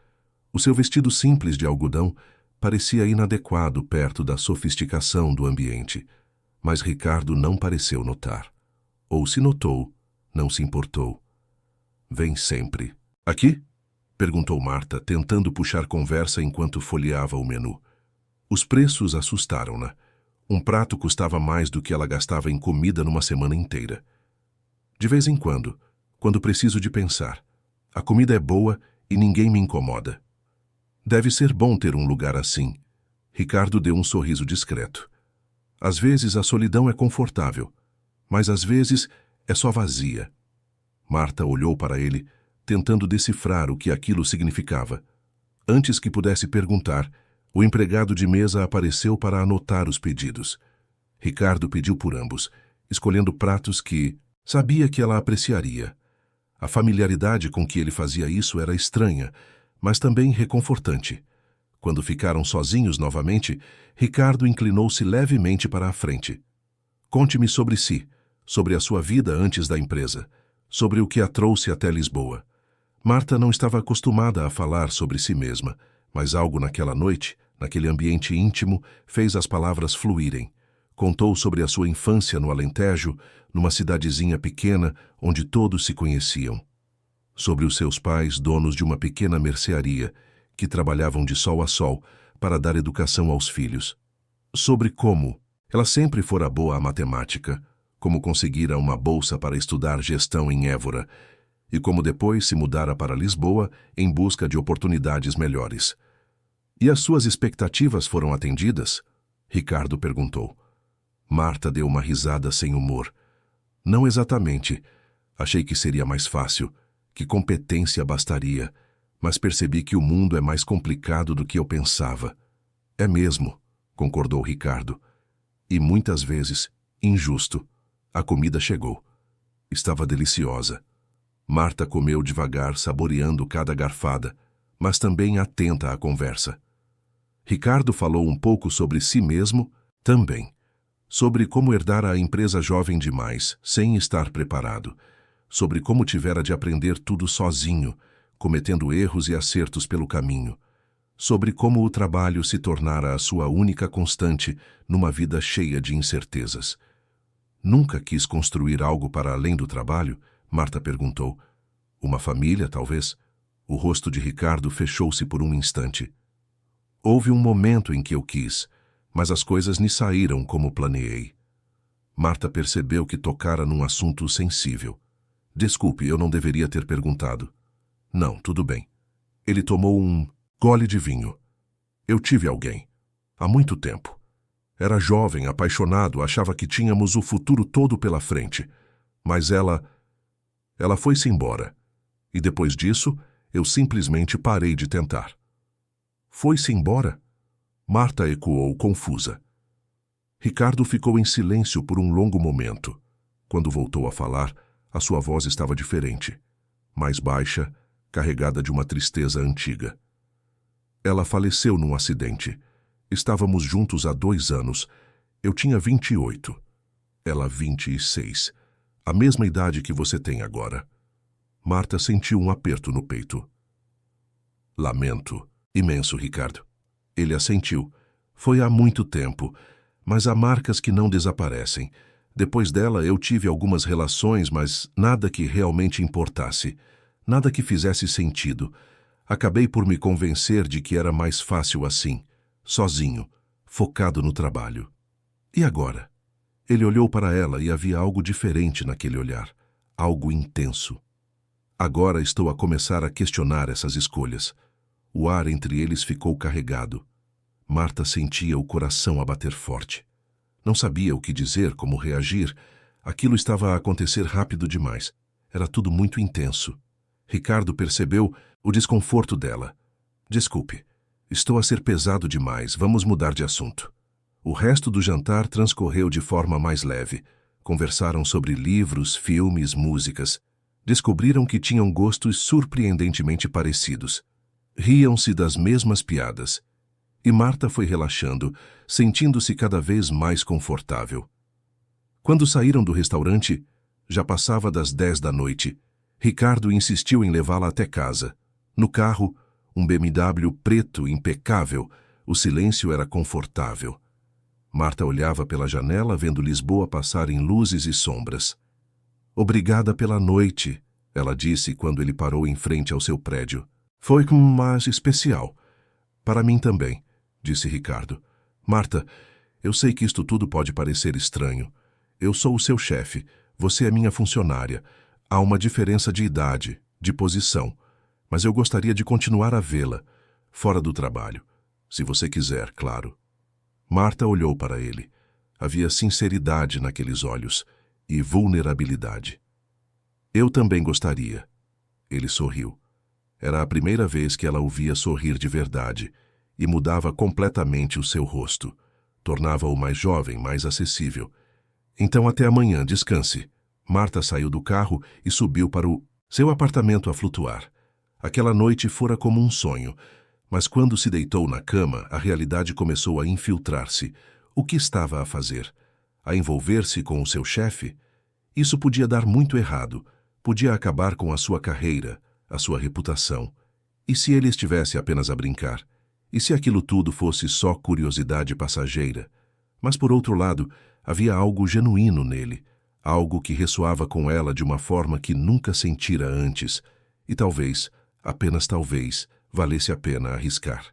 O seu vestido simples de algodão parecia inadequado perto da sofisticação do ambiente, mas Ricardo não pareceu notar. Ou se notou, Não se importou. Vem sempre. Aqui? Perguntou Marta, tentando puxar conversa enquanto folheava o menu. Os preços assustaram-na. Um prato custava mais do que ela gastava em comida numa semana inteira. De vez em quando preciso de pensar. A comida é boa e ninguém me incomoda. Deve ser bom ter um lugar assim. Ricardo deu um sorriso discreto. Às vezes a solidão é confortável, mas às vezes é só vazia. Marta olhou para ele, tentando decifrar o que aquilo significava. Antes que pudesse perguntar, o empregado de mesa apareceu para anotar os pedidos. Ricardo pediu por ambos, escolhendo pratos que sabia que ela apreciaria. A familiaridade com que ele fazia isso era estranha, mas também reconfortante. Quando ficaram sozinhos novamente, Ricardo inclinou-se levemente para a frente. Conte-me sobre si, sobre a sua vida antes da empresa, sobre o que a trouxe até Lisboa. Marta não estava acostumada a falar sobre si mesma, mas algo naquela noite, naquele ambiente íntimo, fez as palavras fluírem. Contou sobre a sua infância no Alentejo, numa cidadezinha pequena onde todos se conheciam. Sobre os seus pais, donos de uma pequena mercearia, que trabalhavam de sol a sol para dar educação aos filhos. Sobre como ela sempre fora boa à matemática, como conseguira uma bolsa para estudar gestão em Évora, e como depois se mudara para Lisboa em busca de oportunidades melhores. E as suas expectativas foram atendidas? Ricardo perguntou. Marta deu uma risada sem humor. Não exatamente. Achei que seria mais fácil, que competência bastaria, mas percebi que o mundo é mais complicado do que eu pensava. É mesmo, concordou Ricardo. E muitas vezes, injusto. A comida chegou. Estava deliciosa. Marta comeu devagar, saboreando cada garfada, mas também atenta à conversa. Ricardo falou um pouco sobre si mesmo, também. Sobre como herdara a empresa jovem demais, sem estar preparado. Sobre como tivera de aprender tudo sozinho, cometendo erros e acertos pelo caminho. Sobre como o trabalho se tornara a sua única constante numa vida cheia de incertezas. Nunca quis construir algo para além do trabalho? Marta perguntou. Uma família, talvez? O rosto de Ricardo fechou-se por um instante. Houve um momento em que eu quis, mas as coisas me saíram como planeei. Marta percebeu que tocara num assunto sensível. Desculpe, eu não deveria ter perguntado. Não, tudo bem. Ele tomou um gole de vinho. Eu tive alguém. Há muito tempo. Era jovem, apaixonado, achava que tínhamos o futuro todo pela frente. Mas ela foi-se embora. E depois disso, eu simplesmente parei de tentar. Foi-se embora? Marta ecoou, confusa. Ricardo ficou em silêncio por um longo momento. Quando voltou a falar, a sua voz estava diferente. Mais baixa, carregada de uma tristeza antiga. Ela faleceu num acidente. Estávamos juntos há 2 anos. Eu tinha 28. Ela 26. A mesma idade que você tem agora. Marta sentiu um aperto no peito. Lamento. Imenso, Ricardo. Ele assentiu. Foi há muito tempo, mas há marcas que não desaparecem. Depois dela eu tive algumas relações, mas nada que realmente importasse. Nada que fizesse sentido. Acabei por me convencer de que era mais fácil assim, sozinho, focado no trabalho. E agora? Ele olhou para ela e havia algo diferente naquele olhar, algo intenso. Agora estou a começar a questionar essas escolhas. O ar entre eles ficou carregado. Marta sentia o coração a bater forte. Não sabia o que dizer, como reagir. Aquilo estava a acontecer rápido demais. Era tudo muito intenso. Ricardo percebeu o desconforto dela. Desculpe, estou a ser pesado demais, vamos mudar de assunto. O resto do jantar transcorreu de forma mais leve. Conversaram sobre livros, filmes, músicas. Descobriram que tinham gostos surpreendentemente parecidos. Riam-se das mesmas piadas. E Marta foi relaxando, sentindo-se cada vez mais confortável. Quando saíram do restaurante, já passava das 10 da noite. Ricardo insistiu em levá-la até casa. No carro, um BMW preto impecável, o silêncio era confortável. Marta olhava pela janela, vendo Lisboa passar em luzes e sombras. Obrigada pela noite, ela disse quando ele parou em frente ao seu prédio. Foi mais especial. Para mim também, disse Ricardo. Marta, eu sei que isto tudo pode parecer estranho. Eu sou o seu chefe, você é minha funcionária. Há uma diferença de idade, de posição, mas eu gostaria de continuar a vê-la, fora do trabalho. Se você quiser, claro. Marta olhou para ele. Havia sinceridade naqueles olhos e vulnerabilidade. Eu também gostaria. Ele sorriu. Era a primeira vez que ela o via sorrir de verdade e mudava completamente o seu rosto. Tornava-o mais jovem, mais acessível. Então até amanhã, descanse. Marta saiu do carro e subiu para seu apartamento a flutuar. Aquela noite fora como um sonho, mas quando se deitou na cama, a realidade começou a infiltrar-se. O que estava a fazer? A envolver-se com o seu chefe? Isso podia dar muito errado. Podia acabar com a sua carreira, a sua reputação. E se ele estivesse apenas a brincar? E se aquilo tudo fosse só curiosidade passageira? Mas, por outro lado, havia algo genuíno nele, algo que ressoava com ela de uma forma que nunca sentira antes, e talvez, apenas talvez, valesse a pena arriscar.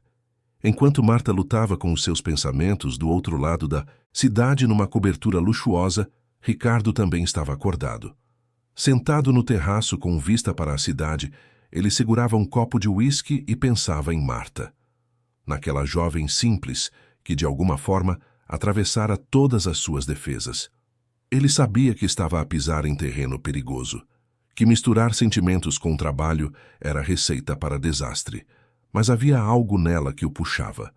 Enquanto Marta lutava com os seus pensamentos do outro lado da cidade numa cobertura luxuosa, Ricardo também estava acordado. Sentado no terraço com vista para a cidade, ele segurava um copo de uísque e pensava em Marta. Naquela jovem simples que, de alguma forma, atravessara todas as suas defesas. Ele sabia que estava a pisar em terreno perigoso, que misturar sentimentos com trabalho era receita para desastre, mas havia algo nela que o puxava,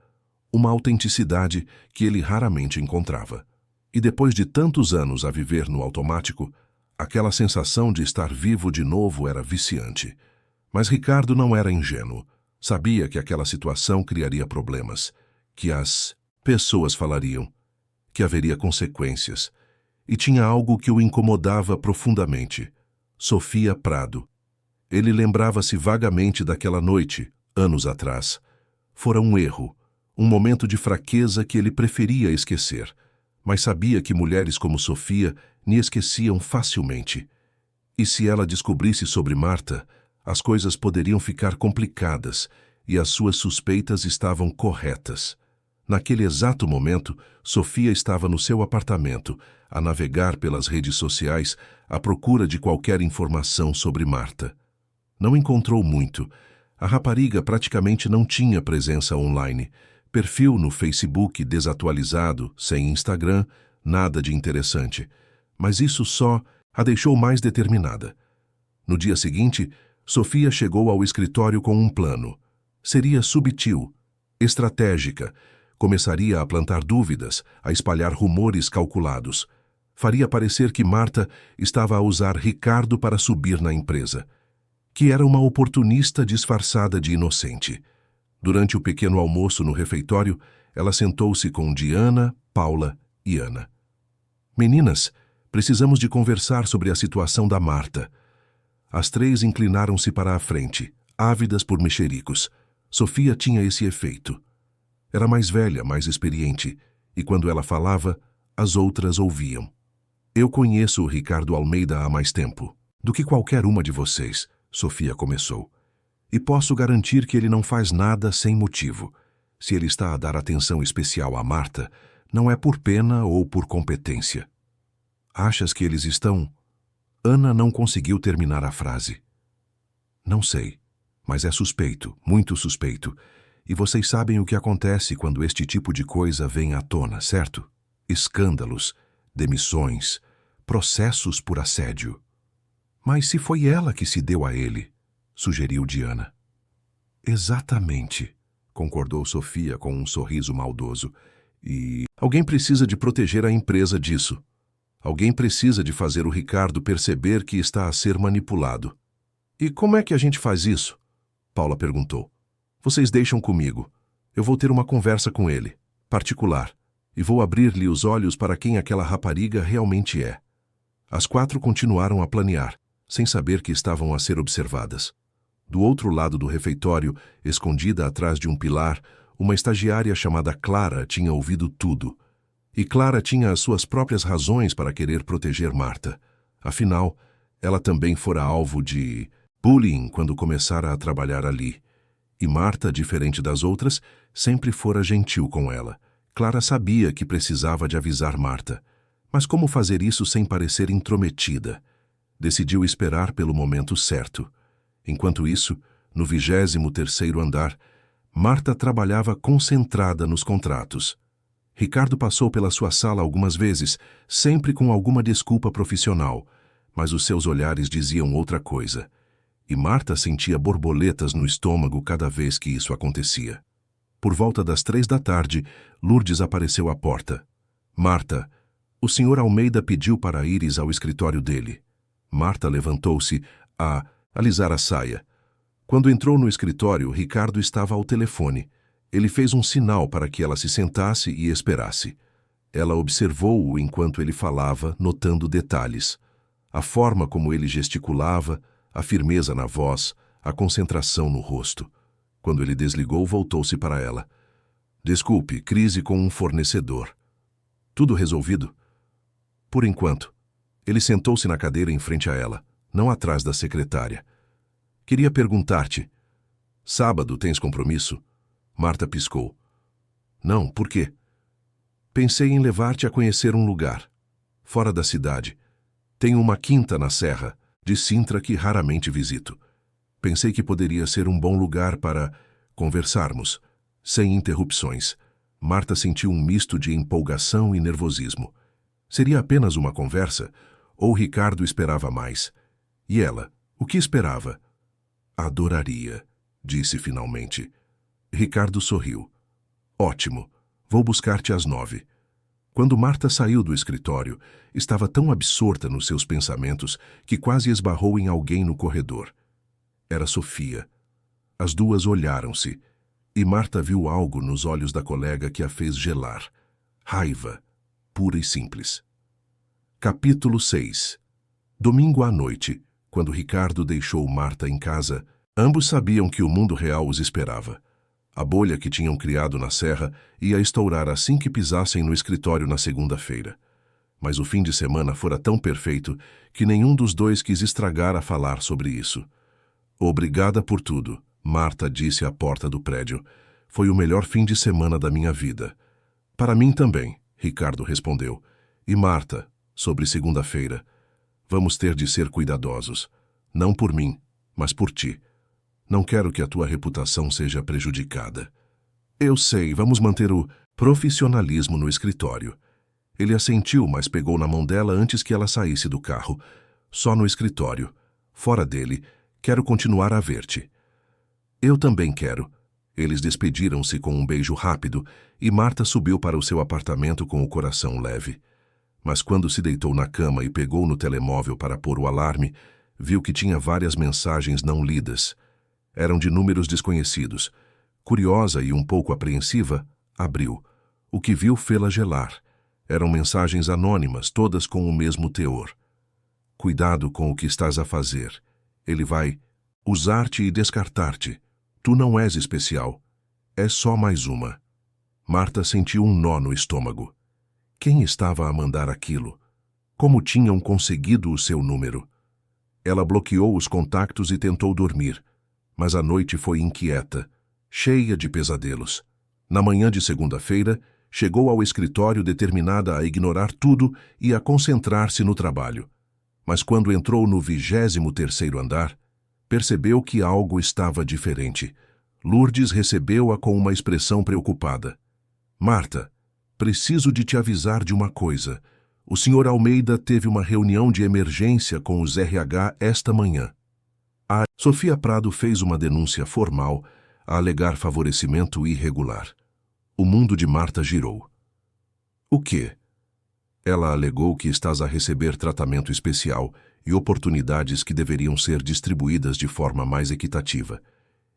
uma autenticidade que ele raramente encontrava. E depois de tantos anos a viver no automático, aquela sensação de estar vivo de novo era viciante. Mas Ricardo não era ingênuo. Sabia que aquela situação criaria problemas, que as pessoas falariam, que haveria consequências. E tinha algo que o incomodava profundamente. Sofia Prado. Ele lembrava-se vagamente daquela noite, anos atrás. Fora um erro, um momento de fraqueza que ele preferia esquecer, mas sabia que mulheres como Sofia nem esqueciam facilmente. E se ela descobrisse sobre Marta, as coisas poderiam ficar complicadas e as suas suspeitas estavam corretas. Naquele exato momento, Sofia estava no seu apartamento, a navegar pelas redes sociais à procura de qualquer informação sobre Marta. Não encontrou muito. A rapariga praticamente não tinha presença online. Perfil no Facebook desatualizado, sem Instagram, nada de interessante. Mas isso só a deixou mais determinada. No dia seguinte, Sofia chegou ao escritório com um plano. Seria subtil, estratégica, começaria a plantar dúvidas, a espalhar rumores calculados. Faria parecer que Marta estava a usar Ricardo para subir na empresa, que era uma oportunista disfarçada de inocente. Durante o pequeno almoço no refeitório, ela sentou-se com Diana, Paula e Ana. Meninas, precisamos de conversar sobre a situação da Marta. As três inclinaram-se para a frente, ávidas por mexericos. Sofia tinha esse efeito. Era mais velha, mais experiente, e quando ela falava, as outras ouviam. Eu conheço o Ricardo Almeida há mais tempo do que qualquer uma de vocês, Sofia começou. E posso garantir que ele não faz nada sem motivo. Se ele está a dar atenção especial a Marta, não é por pena ou por competência. Achas que eles estão... Ana não conseguiu terminar a frase. Não sei, mas é suspeito, muito suspeito. E vocês sabem o que acontece quando este tipo de coisa vem à tona, certo? Escândalos, demissões, processos por assédio. Mas se foi ela que se deu a ele, sugeriu Diana. Exatamente, concordou Sofia com um sorriso maldoso. E alguém precisa de proteger a empresa disso. Alguém precisa de fazer o Ricardo perceber que está a ser manipulado. E como é que a gente faz isso? Paula perguntou. Vocês deixam comigo. Eu vou ter uma conversa com ele, particular, e vou abrir-lhe os olhos para quem aquela rapariga realmente é. As quatro continuaram a planear, sem saber que estavam a ser observadas. Do outro lado do refeitório, escondida atrás de um pilar, uma estagiária chamada Clara tinha ouvido tudo. E Clara tinha as suas próprias razões para querer proteger Marta. Afinal, Ela também fora alvo de bullying quando começara a trabalhar ali. E Marta, diferente das outras, sempre fora gentil com ela. Clara sabia que precisava de avisar Marta. Mas como fazer isso sem parecer intrometida? Decidiu esperar pelo momento certo. Enquanto isso, no 23º andar, Marta trabalhava concentrada nos contratos. Ricardo passou pela sua sala algumas vezes, sempre com alguma desculpa profissional, mas os seus olhares diziam outra coisa. E Marta sentia borboletas no estômago cada vez que isso acontecia. Por volta das 3 da tarde, Lourdes apareceu à porta. Marta, o Sr. Almeida pediu para ires ao escritório dele. Marta levantou-se a alisar a saia. Quando entrou no escritório, Ricardo estava ao telefone. Ele fez um sinal para que ela se sentasse e esperasse. Ela observou-o enquanto ele falava, notando detalhes. A forma como ele gesticulava, a firmeza na voz, a concentração no rosto. Quando ele desligou, voltou-se para ela. Desculpe, crise com um fornecedor. Tudo resolvido? Por enquanto. Ele sentou-se na cadeira em frente a ela, não atrás da secretária. Queria perguntar-te. Sábado tens compromisso? Marta piscou. Não, por quê? Pensei em levar-te a conhecer um lugar. Fora da cidade. Tenho uma quinta na serra, de Sintra, que raramente visito. Pensei que poderia ser um bom lugar para conversarmos, sem interrupções. Marta sentiu um misto de empolgação e nervosismo. Seria apenas uma conversa? Ou Ricardo esperava mais? E ela, o que esperava? Adoraria, disse finalmente. Ricardo sorriu. Ótimo, vou buscar-te às 9. Quando Marta saiu do escritório, estava tão absorta nos seus pensamentos que quase esbarrou em alguém no corredor. Era Sofia. As duas olharam-se, e Marta viu algo nos olhos da colega que a fez gelar. Raiva, pura e simples. Capítulo 6. Domingo à noite, quando Ricardo deixou Marta em casa, ambos sabiam que o mundo real os esperava. A bolha que tinham criado na serra ia estourar assim que pisassem no escritório na segunda-feira. Mas o fim de semana fora tão perfeito que nenhum dos dois quis estragar a falar sobre isso. Obrigada por tudo, Marta disse à porta do prédio. Foi o melhor fim de semana da minha vida. Para mim também, Ricardo respondeu. E Marta, sobre segunda-feira. Vamos ter de ser cuidadosos. Não por mim, mas por ti. Não quero que a tua reputação seja prejudicada. Eu sei, vamos manter o profissionalismo no escritório. Ele assentiu, mas pegou na mão dela antes que ela saísse do carro. Só no escritório. Fora dele, quero continuar a ver-te. Eu também quero. Eles despediram-se com um beijo rápido e Marta subiu para o seu apartamento com o coração leve. Mas quando se deitou na cama e pegou no telemóvel para pôr o alarme, viu que tinha várias mensagens não lidas. Eram de números desconhecidos. Curiosa e um pouco apreensiva, abriu. O que viu fê-la gelar. Eram mensagens anônimas, todas com o mesmo teor. Cuidado com o que estás a fazer. Ele vai usar-te e descartar-te. Tu não és especial. É só mais uma. Marta sentiu um nó no estômago. Quem estava a mandar aquilo? Como tinham conseguido o seu número? Ela bloqueou os contactos e tentou dormir. Mas a noite foi inquieta, cheia de pesadelos. Na manhã de segunda-feira, chegou ao escritório determinada a ignorar tudo e a concentrar-se no trabalho. Mas quando entrou no 23º andar, percebeu que algo estava diferente. Lourdes recebeu-a com uma expressão preocupada. Marta, preciso de te avisar de uma coisa. O Sr. Almeida teve uma reunião de emergência com os RH esta manhã. A Sofia Prado fez uma denúncia formal a alegar favorecimento irregular. O mundo de Marta girou. O quê? Ela alegou que estás a receber tratamento especial e oportunidades que deveriam ser distribuídas de forma mais equitativa,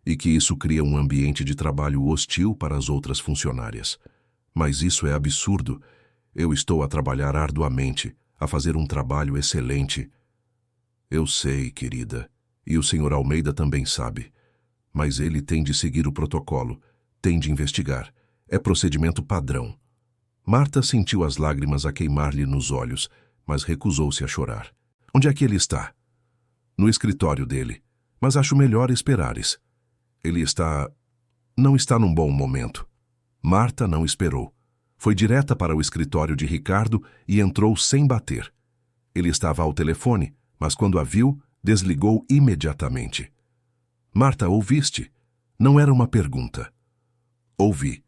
e que isso cria um ambiente de trabalho hostil para as outras funcionárias. Mas isso é absurdo. Eu estou a trabalhar arduamente, a fazer um trabalho excelente. Eu sei, querida. E o Sr. Almeida também sabe. Mas ele tem de seguir o protocolo, tem de investigar. É procedimento padrão. Marta sentiu as lágrimas a queimar-lhe nos olhos, mas recusou-se a chorar. Onde é que ele está? No escritório dele. Mas acho melhor esperares. Ele não está num bom momento. Marta não esperou. Foi direta para o escritório de Ricardo e entrou sem bater. Ele estava ao telefone, mas quando a viu, desligou imediatamente. Marta, ouviste? Não era uma pergunta. Ouvi.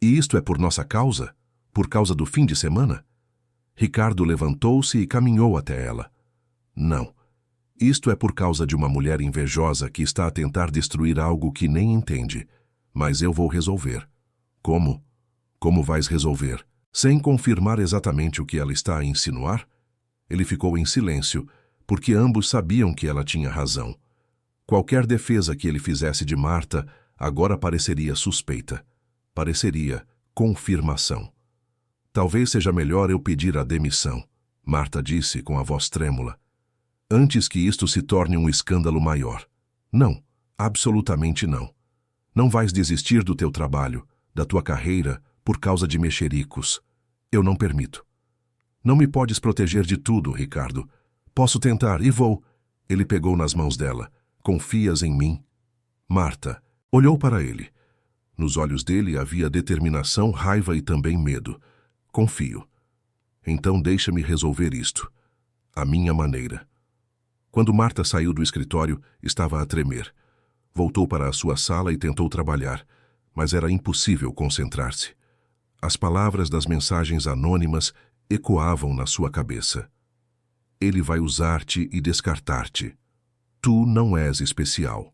E isto é por nossa causa? Por causa do fim de semana? Ricardo levantou-se e caminhou até ela. Não. Isto é por causa de uma mulher invejosa que está a tentar destruir algo que nem entende. Mas eu vou resolver. Como? Como vais resolver? Sem confirmar exatamente o que ela está a insinuar? Ele ficou em silêncio, porque ambos sabiam que ela tinha razão. Qualquer defesa que ele fizesse de Marta agora pareceria suspeita. Pareceria confirmação. Talvez seja melhor eu pedir a demissão, Marta disse com a voz trêmula. Antes que isto se torne um escândalo maior. Não, absolutamente não. Não vais desistir do teu trabalho, da tua carreira, por causa de mexericos. Eu não permito. Não me podes proteger de tudo, Ricardo. Posso tentar e vou. Ele pegou nas mãos dela. Confias em mim? Marta olhou para ele. Nos olhos dele havia determinação, raiva e também medo. Confio. Então deixa-me resolver isto. À minha maneira. Quando Marta saiu do escritório, estava a tremer. Voltou para a sua sala e tentou trabalhar, mas era impossível concentrar-se. As palavras das mensagens anônimas ecoavam na sua cabeça. Ele vai usar-te e descartar-te. Tu não és especial.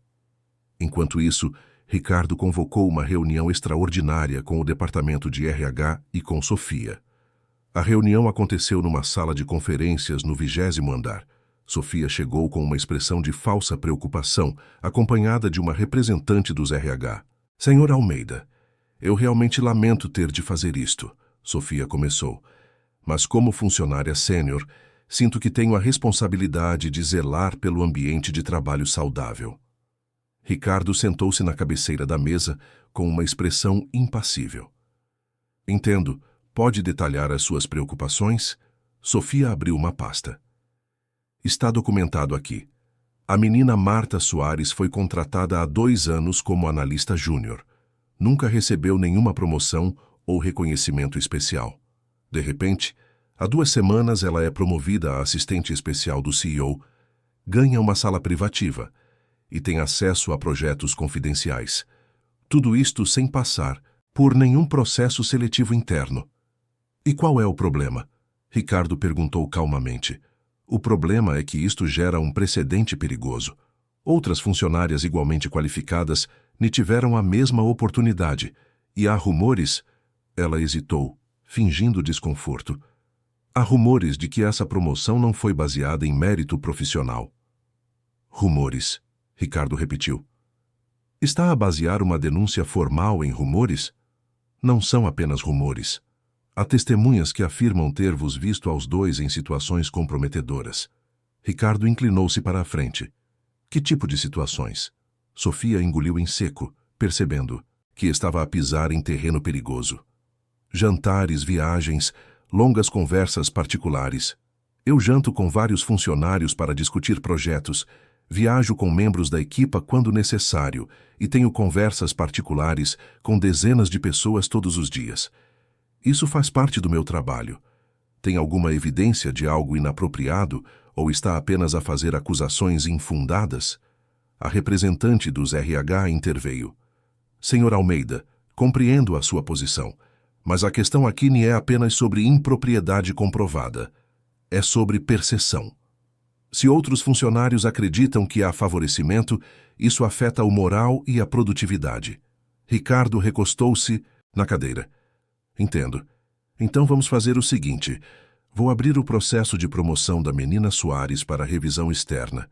Enquanto isso, Ricardo convocou uma reunião extraordinária com o departamento de RH e com Sofia. A reunião aconteceu numa sala de conferências no 20º andar. Sofia chegou com uma expressão de falsa preocupação, acompanhada de uma representante dos RH. Senhor Almeida, eu realmente lamento ter de fazer isto, Sofia começou. Mas como funcionária sênior, sinto que tenho a responsabilidade de zelar pelo ambiente de trabalho saudável. Ricardo sentou-se na cabeceira da mesa com uma expressão impassível. Entendo. Pode detalhar as suas preocupações? Sofia abriu uma pasta. Está documentado aqui. A menina Marta Soares foi contratada há 2 anos como analista júnior. Nunca recebeu nenhuma promoção ou reconhecimento especial. De repente, há 2 semanas ela é promovida a assistente especial do CEO, ganha uma sala privativa e tem acesso a projetos confidenciais. Tudo isto sem passar por nenhum processo seletivo interno. E qual é o problema? Ricardo perguntou calmamente. O problema é que isto gera um precedente perigoso. Outras funcionárias igualmente qualificadas lhe tiveram a mesma oportunidade, e há rumores... Ela hesitou, fingindo desconforto. Há rumores de que essa promoção não foi baseada em mérito profissional. Rumores, Ricardo repetiu. Está a basear uma denúncia formal em rumores? Não são apenas rumores. Há testemunhas que afirmam ter-vos visto aos 2 em situações comprometedoras. Ricardo inclinou-se para a frente. Que tipo de situações? Sofia engoliu em seco, percebendo que estava a pisar em terreno perigoso. Jantares, viagens, longas conversas particulares. Eu janto com vários funcionários para discutir projetos, viajo com membros da equipa quando necessário e tenho conversas particulares com dezenas de pessoas todos os dias. Isso faz parte do meu trabalho. Tem alguma evidência de algo inapropriado ou está apenas a fazer acusações infundadas? A representante dos RH interveio. Senhor Almeida, compreendo a sua posição, mas a questão aqui não é apenas sobre impropriedade comprovada. É sobre percepção. Se outros funcionários acreditam que há favorecimento, isso afeta o moral e a produtividade. Ricardo recostou-se na cadeira. Entendo. Então vamos fazer o seguinte. Vou abrir o processo de promoção da menina Soares para revisão externa.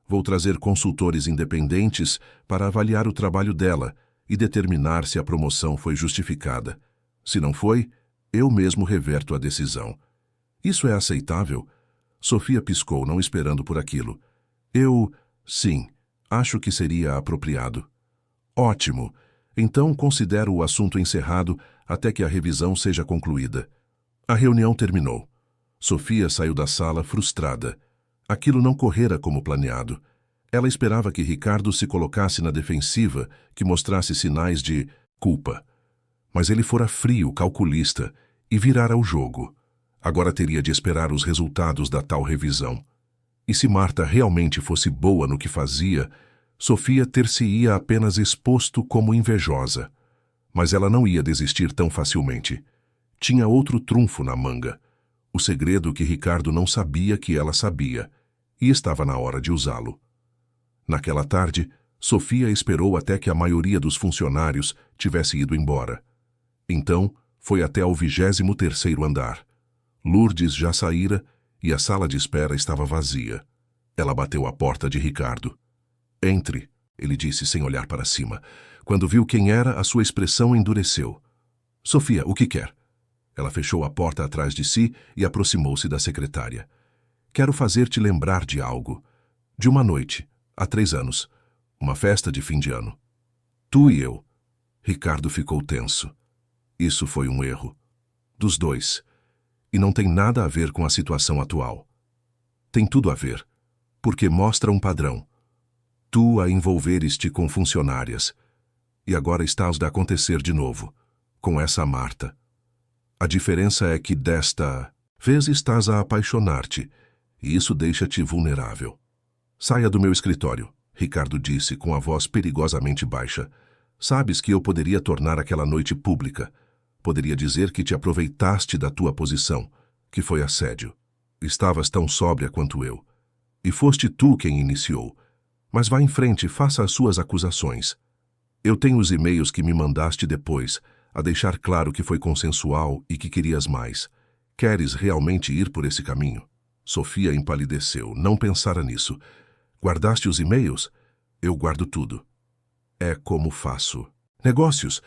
Vou trazer consultores independentes para avaliar o trabalho dela e determinar se a promoção foi justificada. Se não foi, eu mesmo reverto a decisão. Isso é aceitável? Sofia piscou, não esperando por aquilo. Sim, acho que seria apropriado. Ótimo. Então considero o assunto encerrado até que a revisão seja concluída. A reunião terminou. Sofia saiu da sala frustrada. Aquilo não correra como planeado. Ela esperava que Ricardo se colocasse na defensiva, que mostrasse sinais de culpa. Mas ele fora frio, calculista, e virara o jogo. Agora teria de esperar os resultados da tal revisão. E se Marta realmente fosse boa no que fazia, Sofia ter-se-ia apenas exposto como invejosa. Mas ela não ia desistir tão facilmente. Tinha outro trunfo na manga. O segredo que Ricardo não sabia que ela sabia, e estava na hora de usá-lo. Naquela tarde, Sofia esperou até que a maioria dos funcionários tivesse ido embora. Então, foi até ao 23º andar. Lourdes já saíra e a sala de espera estava vazia. Ela bateu à porta de Ricardo. "Entre", ele disse sem olhar para cima. Quando viu quem era, a sua expressão endureceu. "Sofia, o que quer?" Ela fechou a porta atrás de si e aproximou-se da secretária. "Quero fazer-te lembrar de algo. De uma noite, há 3 anos. Uma festa de fim de ano. Tu e eu." Ricardo ficou tenso. Isso foi um erro. Dos dois. E não tem nada a ver com a situação atual. Tem tudo a ver. Porque mostra um padrão. Tu a envolveres-te com funcionárias. E agora estás a acontecer de novo. Com essa Marta. A diferença é que desta vez estás a apaixonar-te. E isso deixa-te vulnerável. "Saia do meu escritório", Ricardo disse com a voz perigosamente baixa. "Sabes que eu poderia tornar aquela noite pública. Poderia dizer que te aproveitaste da tua posição, que foi assédio. Estavas tão sóbria quanto eu. E foste tu quem iniciou. Mas vá em frente e faça as suas acusações. Eu tenho os e-mails que me mandaste depois, a deixar claro que foi consensual e que querias mais. Queres realmente ir por esse caminho?" Sofia empalideceu. Não pensara nisso. "Guardaste os e-mails?" "Eu guardo tudo." "É como faço. Negócios.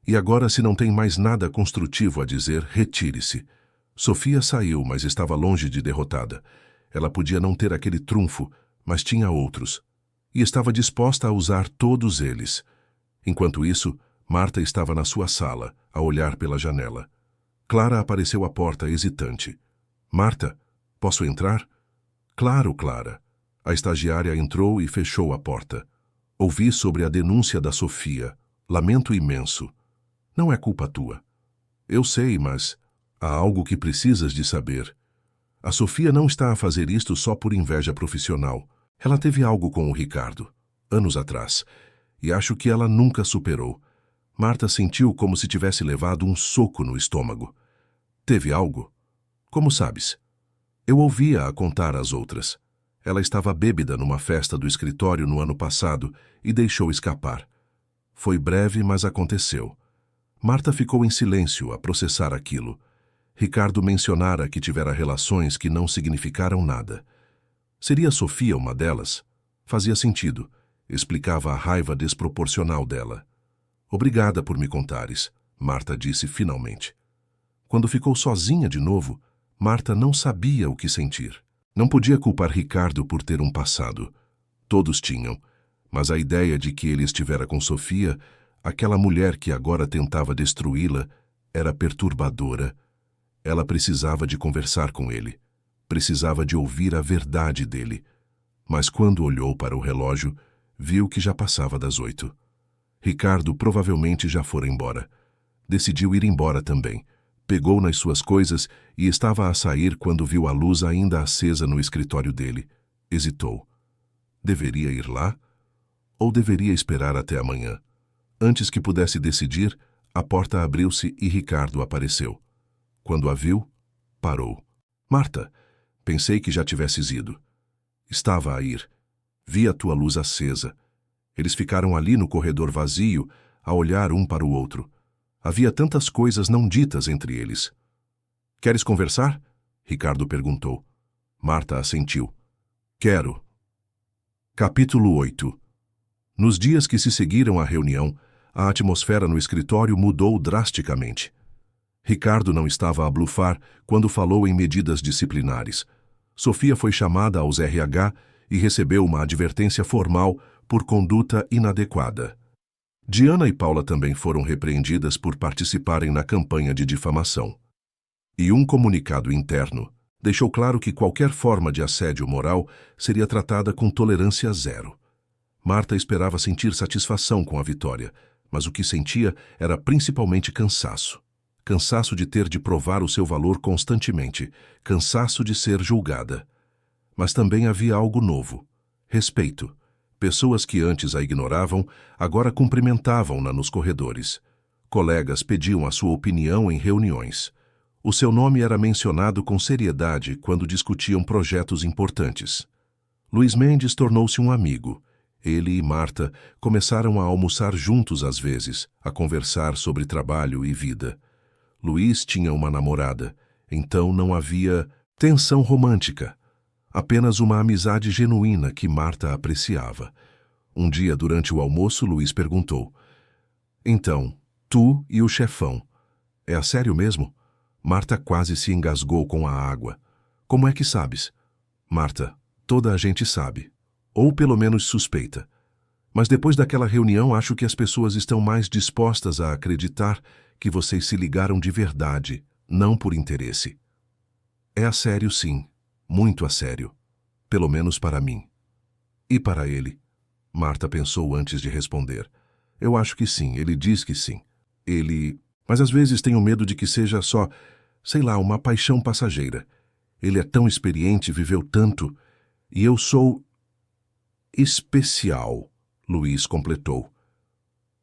E agora, se não tem mais nada construtivo a dizer, retire-se." Sofia saiu, mas estava longe de derrotada. Ela podia não ter aquele trunfo, mas tinha outros. E estava disposta a usar todos eles. Enquanto isso, Marta estava na sua sala, a olhar pela janela. Clara apareceu à porta, hesitante. "Marta, posso entrar?" "Claro, Clara." A estagiária entrou e fechou a porta. "Ouvi sobre a denúncia da Sofia. Lamento imenso. Não é culpa tua." "Eu sei, mas há algo que precisas de saber. A Sofia não está a fazer isto só por inveja profissional. Ela teve algo com o Ricardo, anos atrás, e acho que ela nunca superou." Marta sentiu como se tivesse levado um soco no estômago. "Teve algo? Como sabes?" "Eu ouvia-a contar às outras. Ela estava bêbada numa festa do escritório no ano passado e deixou escapar. Foi breve, mas aconteceu." Marta ficou em silêncio a processar aquilo. Ricardo mencionara que tivera relações que não significaram nada. Seria Sofia uma delas? Fazia sentido. Explicava a raiva desproporcional dela. "Obrigada por me contares", Marta disse finalmente. Quando ficou sozinha de novo, Marta não sabia o que sentir. Não podia culpar Ricardo por ter um passado. Todos tinham, mas a ideia de que ele estivera com Sofia, aquela mulher que agora tentava destruí-la, era perturbadora. Ela precisava de conversar com ele. Precisava de ouvir a verdade dele. Mas quando olhou para o relógio, viu que já passava das 8. Ricardo provavelmente já fora embora. Decidiu ir embora também. Pegou nas suas coisas e estava a sair quando viu a luz ainda acesa no escritório dele. Hesitou. Deveria ir lá? Ou deveria esperar até amanhã? Antes que pudesse decidir, a porta abriu-se e Ricardo apareceu. Quando a viu, parou. "Marta, pensei que já tivesses ido." "Estava a ir. Vi a tua luz acesa." Eles ficaram ali no corredor vazio, a olhar um para o outro. Havia tantas coisas não ditas entre eles. "Queres conversar?" Ricardo perguntou. Marta assentiu. "Quero." Capítulo 8. Nos dias que se seguiram à reunião, a atmosfera no escritório mudou drasticamente. Ricardo não estava a blufar quando falou em medidas disciplinares. Sofia foi chamada aos RH e recebeu uma advertência formal por conduta inadequada. Diana e Paula também foram repreendidas por participarem na campanha de difamação. E um comunicado interno, Deixou claro que qualquer forma de assédio moral seria tratada com tolerância zero. Marta esperava sentir satisfação com a vitória, mas o que sentia era principalmente cansaço. Cansaço de ter de provar o seu valor constantemente, cansaço de ser julgada. Mas também havia algo novo: respeito. Pessoas que antes a ignoravam, agora cumprimentavam-na nos corredores. Colegas pediam a sua opinião em reuniões. O seu nome era mencionado com seriedade quando discutiam projetos importantes. Luís Mendes tornou-se um amigo. Ele e Marta começaram a almoçar juntos às vezes, a conversar sobre trabalho e vida. Luís tinha uma namorada, então não havia tensão romântica. Apenas uma amizade genuína que Marta apreciava. Um dia, durante o almoço, Luís perguntou: "Então, tu e o chefão, é a sério mesmo?" Marta quase se engasgou com a água. "Como é que sabes?" "Marta, toda a gente sabe. Ou pelo menos suspeita. Mas depois daquela reunião acho que as pessoas estão mais dispostas a acreditar que vocês se ligaram de verdade, não por interesse." "É a sério, sim. Muito a sério. Pelo menos para mim." "E para ele?" Marta pensou antes de responder. "Eu acho que sim, ele diz que sim. Ele... Mas às vezes tenho medo de que seja só, sei lá, uma paixão passageira. Ele é tão experiente, viveu tanto, e eu sou... especial." Luís completou.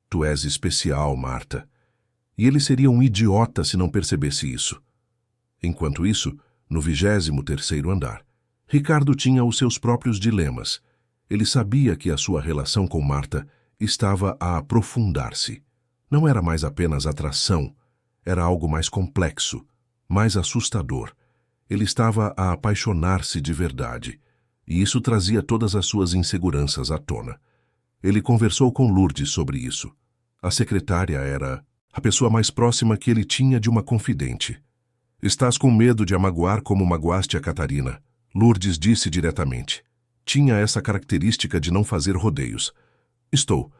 "Tu és especial, Marta. E ele seria um idiota se não percebesse isso." Enquanto isso, no 23º andar, Ricardo tinha os seus próprios dilemas. Ele sabia que a sua relação com Marta estava a aprofundar-se. Não era mais apenas atração, era algo mais complexo, mais assustador. Ele estava a apaixonar-se de verdade, e isso trazia todas as suas inseguranças à tona. Ele conversou com Lourdes sobre isso. A secretária era a pessoa mais próxima que ele tinha de uma confidente. "Estás com medo de a magoar como magoaste a Catarina", Lourdes disse diretamente. Tinha essa característica de não fazer rodeios. "Estou.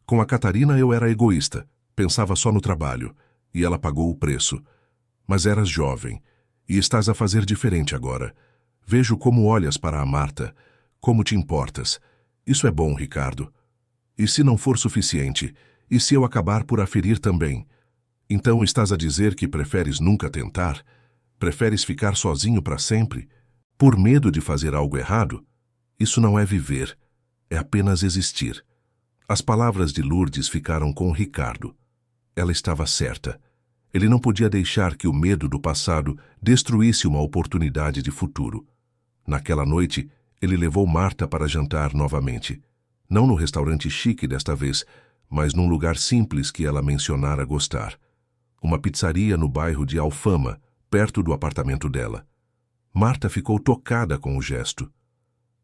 Com a Catarina eu era egoísta, pensava só no trabalho, e ela pagou o preço. Mas eras jovem, e estás a fazer diferente agora. Vejo como olhas para a Marta, como te importas. Isso é bom, Ricardo. E se não for suficiente, e se eu acabar por a ferir também? Então estás a dizer que preferes nunca tentar? Preferes ficar sozinho para sempre? Por medo de fazer algo errado? Isso não é viver, é apenas existir." As palavras de Lourdes ficaram com Ricardo. Ela estava certa. Ele não podia deixar que o medo do passado destruísse uma oportunidade de futuro. Naquela noite, ele levou Marta para jantar novamente. Não no restaurante chique desta vez, mas num lugar simples que ela mencionara gostar. Uma pizzaria no bairro de Alfama, perto do apartamento dela. Marta ficou tocada com o gesto.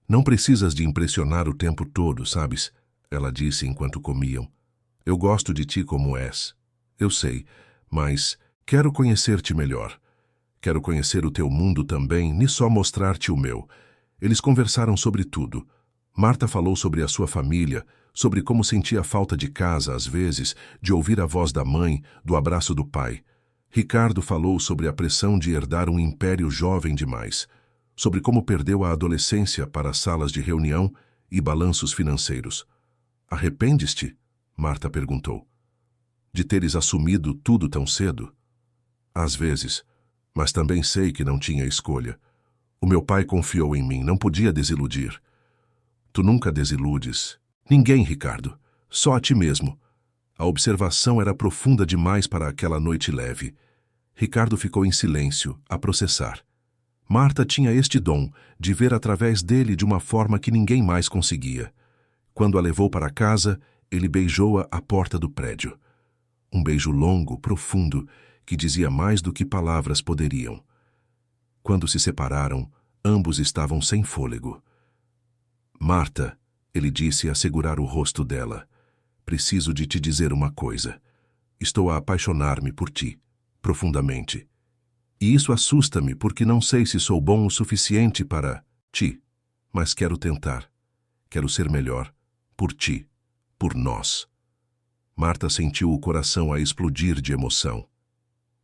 "Não precisas de impressionar o tempo todo, sabes?" ela disse enquanto comiam. "Eu gosto de ti como és. Eu sei, mas quero conhecer-te melhor. Quero conhecer o teu mundo também, nem só mostrar-te o meu." Eles conversaram sobre tudo. Marta falou sobre a sua família, sobre como sentia falta de casa às vezes, de ouvir a voz da mãe, do abraço do pai. Ricardo falou sobre a pressão de herdar um império jovem demais, sobre como perdeu a adolescência para salas de reunião e balanços financeiros. "Arrependes-te?" Marta perguntou. "De teres assumido tudo tão cedo?" "Às vezes, mas também sei que não tinha escolha. O meu pai confiou em mim, não podia desiludir." "Tu nunca desiludes. Ninguém, Ricardo. Só a ti mesmo." A observação era profunda demais para aquela noite leve. Ricardo ficou em silêncio, a processar. Marta tinha este dom de ver através dele de uma forma que ninguém mais conseguia. Quando a levou para casa, ele beijou-a à porta do prédio. Um beijo longo, profundo, que dizia mais do que palavras poderiam. Quando se separaram, ambos estavam sem fôlego. "Marta", ele disse a segurar o rosto dela, "preciso de te dizer uma coisa. Estou a apaixonar-me por ti, profundamente. E isso assusta-me porque não sei se sou bom o suficiente para ti, mas quero tentar. Quero ser melhor, por ti, por nós." Marta sentiu o coração a explodir de emoção.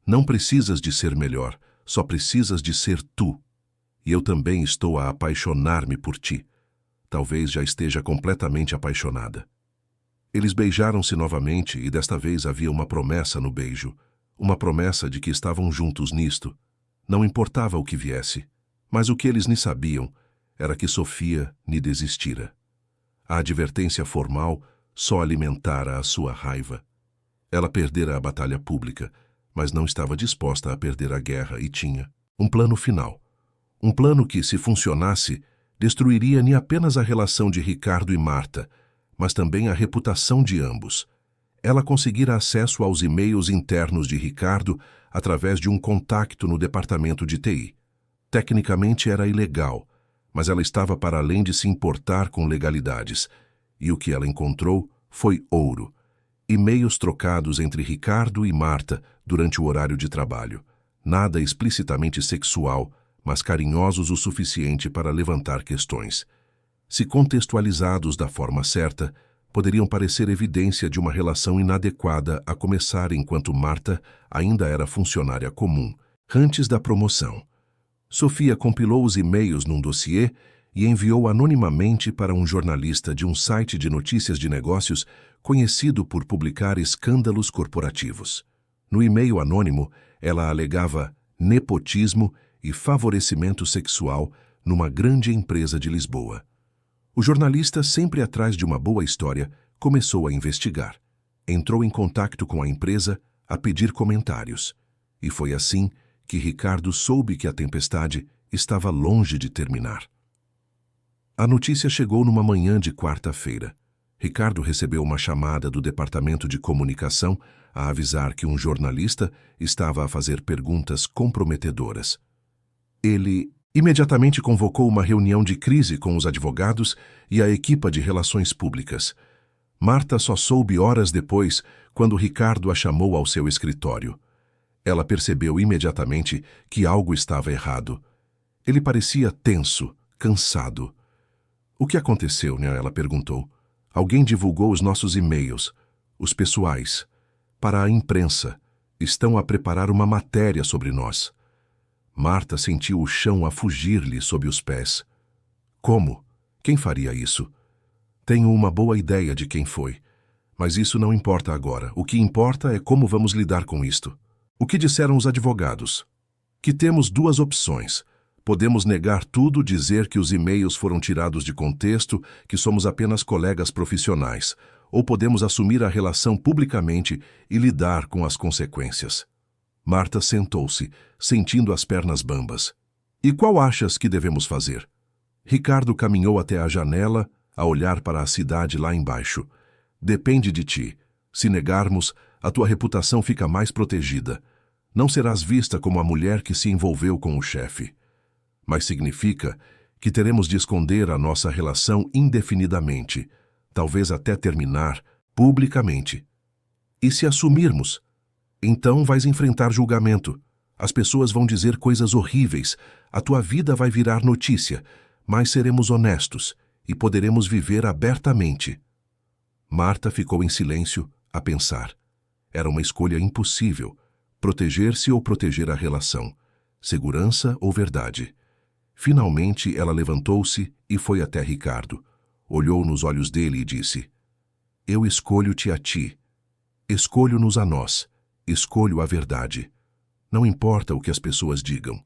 "Não precisas de ser melhor, só precisas de ser tu." E eu também estou a apaixonar-me por ti. Talvez já esteja completamente apaixonada. Eles beijaram-se novamente e desta vez havia uma promessa no beijo. Uma promessa de que estavam juntos nisto. Não importava o que viesse, mas o que eles nem sabiam era que Sofia lhe desistira. A advertência formal só alimentara a sua raiva. Ela perdera a batalha pública, mas não estava disposta a perder a guerra e tinha um plano final. Um plano que, se funcionasse, destruiria nem apenas a relação de Ricardo e Marta, mas também a reputação de ambos. Ela conseguira acesso aos e-mails internos de Ricardo através de um contacto no departamento de TI. Tecnicamente era ilegal, mas ela estava para além de se importar com legalidades, e o que ela encontrou foi ouro. E-mails trocados entre Ricardo e Marta durante o horário de trabalho. Nada explicitamente sexual, mas carinhosos o suficiente para levantar questões. Se contextualizados da forma certa, poderiam parecer evidência de uma relação inadequada a começar enquanto Marta ainda era funcionária comum, antes da promoção. Sofia compilou os e-mails num dossiê e enviou anonimamente para um jornalista de um site de notícias de negócios conhecido por publicar escândalos corporativos. No e-mail anônimo, ela alegava nepotismo e favorecimento sexual numa grande empresa de Lisboa. O jornalista, sempre atrás de uma boa história, começou a investigar. Entrou em contato com a empresa a pedir comentários. E foi assim que Ricardo soube que a tempestade estava longe de terminar. A notícia chegou numa manhã de quarta-feira. Ricardo recebeu uma chamada do departamento de comunicação a avisar que um jornalista estava a fazer perguntas comprometedoras. Ele imediatamente convocou uma reunião de crise com os advogados e a equipa de relações públicas. Marta só soube horas depois, quando Ricardo a chamou ao seu escritório. Ela percebeu imediatamente que algo estava errado. Ele parecia tenso, cansado. "O que aconteceu, né?" ela perguntou. "Alguém divulgou os nossos e-mails, os pessoais, para a imprensa. Estão a preparar uma matéria sobre nós." Marta sentiu o chão a fugir-lhe sob os pés. "Como? Quem faria isso?" "Tenho uma boa ideia de quem foi. Mas isso não importa agora. O que importa é como vamos lidar com isto." "O que disseram os advogados?" "Que temos duas opções. Podemos negar tudo, dizer que os e-mails foram tirados de contexto, que somos apenas colegas profissionais. Ou podemos assumir a relação publicamente e lidar com as consequências." Marta sentou-se, sentindo as pernas bambas. "E qual achas que devemos fazer?" Ricardo caminhou até a janela, a olhar para a cidade lá embaixo. "Depende de ti. Se negarmos, a tua reputação fica mais protegida. Não serás vista como a mulher que se envolveu com o chefe. Mas significa que teremos de esconder a nossa relação indefinidamente, talvez até terminar publicamente. E se assumirmos? Então vais enfrentar julgamento. As pessoas vão dizer coisas horríveis. A tua vida vai virar notícia, mas seremos honestos e poderemos viver abertamente." Marta ficou em silêncio, a pensar. Era uma escolha impossível. Proteger-se ou proteger a relação. Segurança ou verdade. Finalmente ela levantou-se e foi até Ricardo. Olhou nos olhos dele e disse: "Eu escolho-te a ti. Escolho-nos a nós. Escolho a verdade. Não importa o que as pessoas digam."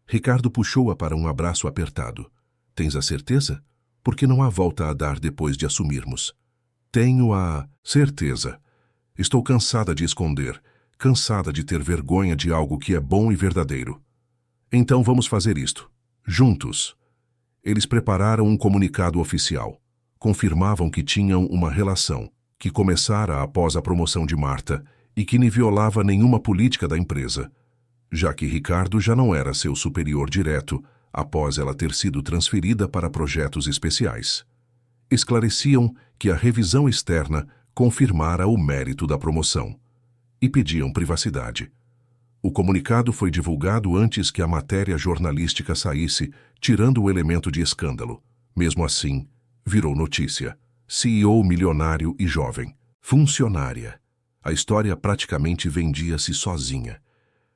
Ricardo puxou-a para um abraço apertado. "Tens a certeza? Porque não há volta a dar depois de assumirmos." "Tenho a certeza. Estou cansada de esconder, cansada de ter vergonha de algo que é bom e verdadeiro. Então vamos fazer isto. Juntos." Eles prepararam um comunicado oficial. Confirmavam que tinham uma relação, que começara após a promoção de Marta e que nem violava nenhuma política da empresa, já que Ricardo já não era seu superior direto após ela ter sido transferida para projetos especiais. Esclareciam que a revisão externa confirmara o mérito da promoção e pediam privacidade. O comunicado foi divulgado antes que a matéria jornalística saísse, tirando o elemento de escândalo. Mesmo assim, virou notícia. CEO milionário e jovem. Funcionária. A história praticamente vendia-se sozinha.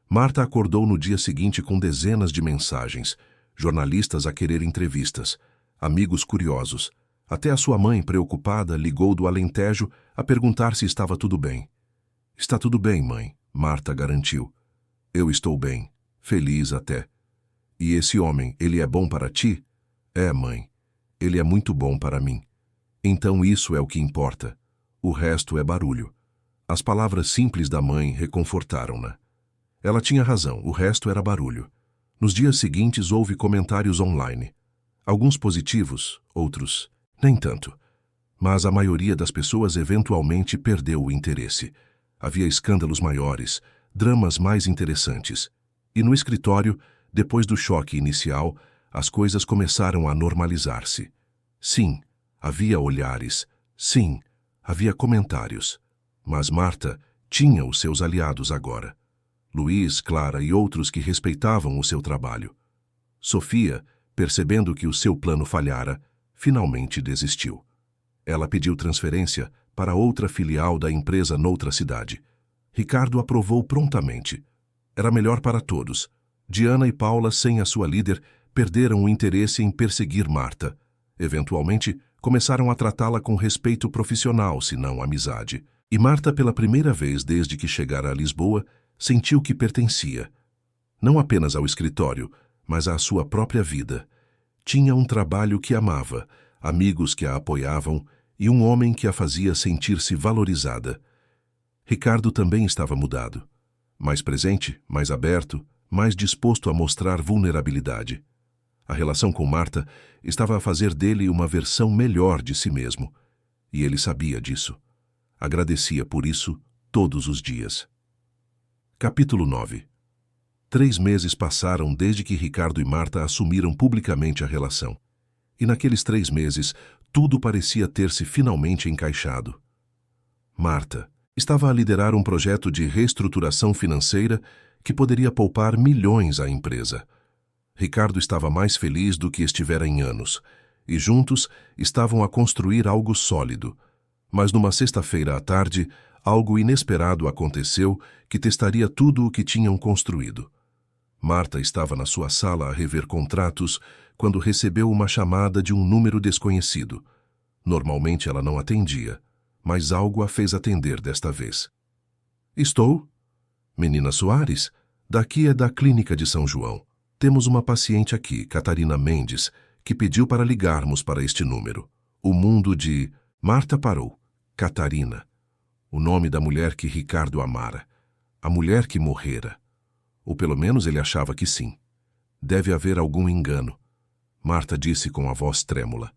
Marta acordou no dia seguinte com dezenas de mensagens. jornalistas a querer entrevistas, amigos curiosos. Até a sua mãe, preocupada, ligou do Alentejo a perguntar se estava tudo bem. Está tudo bem, mãe, Marta garantiu. Eu estou bem, feliz até. E esse homem, ele é bom para ti? É, mãe. Ele é muito bom para mim. Então isso é o que importa. O resto é barulho. As palavras simples da mãe reconfortaram-na. Ela tinha razão, o resto era barulho. Nos dias seguintes houve comentários online. Alguns positivos, outros nem tanto. Mas a maioria das pessoas eventualmente perdeu o interesse. Havia escândalos maiores, dramas mais interessantes. E no escritório, depois do choque inicial, as coisas começaram a normalizar-se. Sim, havia olhares. Sim, havia comentários. Mas Marta tinha os seus aliados agora. Luiz, Clara e outros que respeitavam o seu trabalho. Sofia, percebendo que o seu plano falhara, finalmente desistiu. Ela pediu transferência para outra filial da empresa noutra cidade. Ricardo aprovou prontamente. Era melhor para todos. Diana e Paula, sem a sua líder, perderam o interesse em perseguir Marta. Eventualmente, começaram a tratá-la com respeito profissional, se não amizade. E Marta, pela primeira vez desde que chegara a Lisboa, sentiu que pertencia. Não apenas ao escritório, mas à sua própria vida. Tinha um trabalho que amava, amigos que a apoiavam e um homem que a fazia sentir-se valorizada. Ricardo também estava mudado. Mais presente, mais aberto, mais disposto a mostrar vulnerabilidade. A relação com Marta estava a fazer dele uma versão melhor de si mesmo. E ele sabia disso. Agradecia por isso todos os dias. Capítulo 9. 3 meses passaram desde que Ricardo e Marta assumiram publicamente a relação. E naqueles 3 meses, tudo parecia ter-se finalmente encaixado. Marta estava a liderar um projeto de reestruturação financeira que poderia poupar milhões à empresa. Ricardo estava mais feliz do que estivera em anos, e juntos estavam a construir algo sólido. Mas numa sexta-feira à tarde, algo inesperado aconteceu que testaria tudo o que tinham construído. Marta estava na sua sala a rever contratos quando recebeu uma chamada de um número desconhecido. Normalmente ela não atendia, mas algo a fez atender desta vez. Estou? Menina Soares, daqui é da Clínica de São João. Temos uma paciente aqui, Catarina Mendes, que pediu para ligarmos para este número. O mundo de... Marta parou. Catarina. O nome da mulher que Ricardo amara. A mulher que morrera. Ou pelo menos ele achava que sim. Deve haver algum engano. Marta disse com a voz trêmula.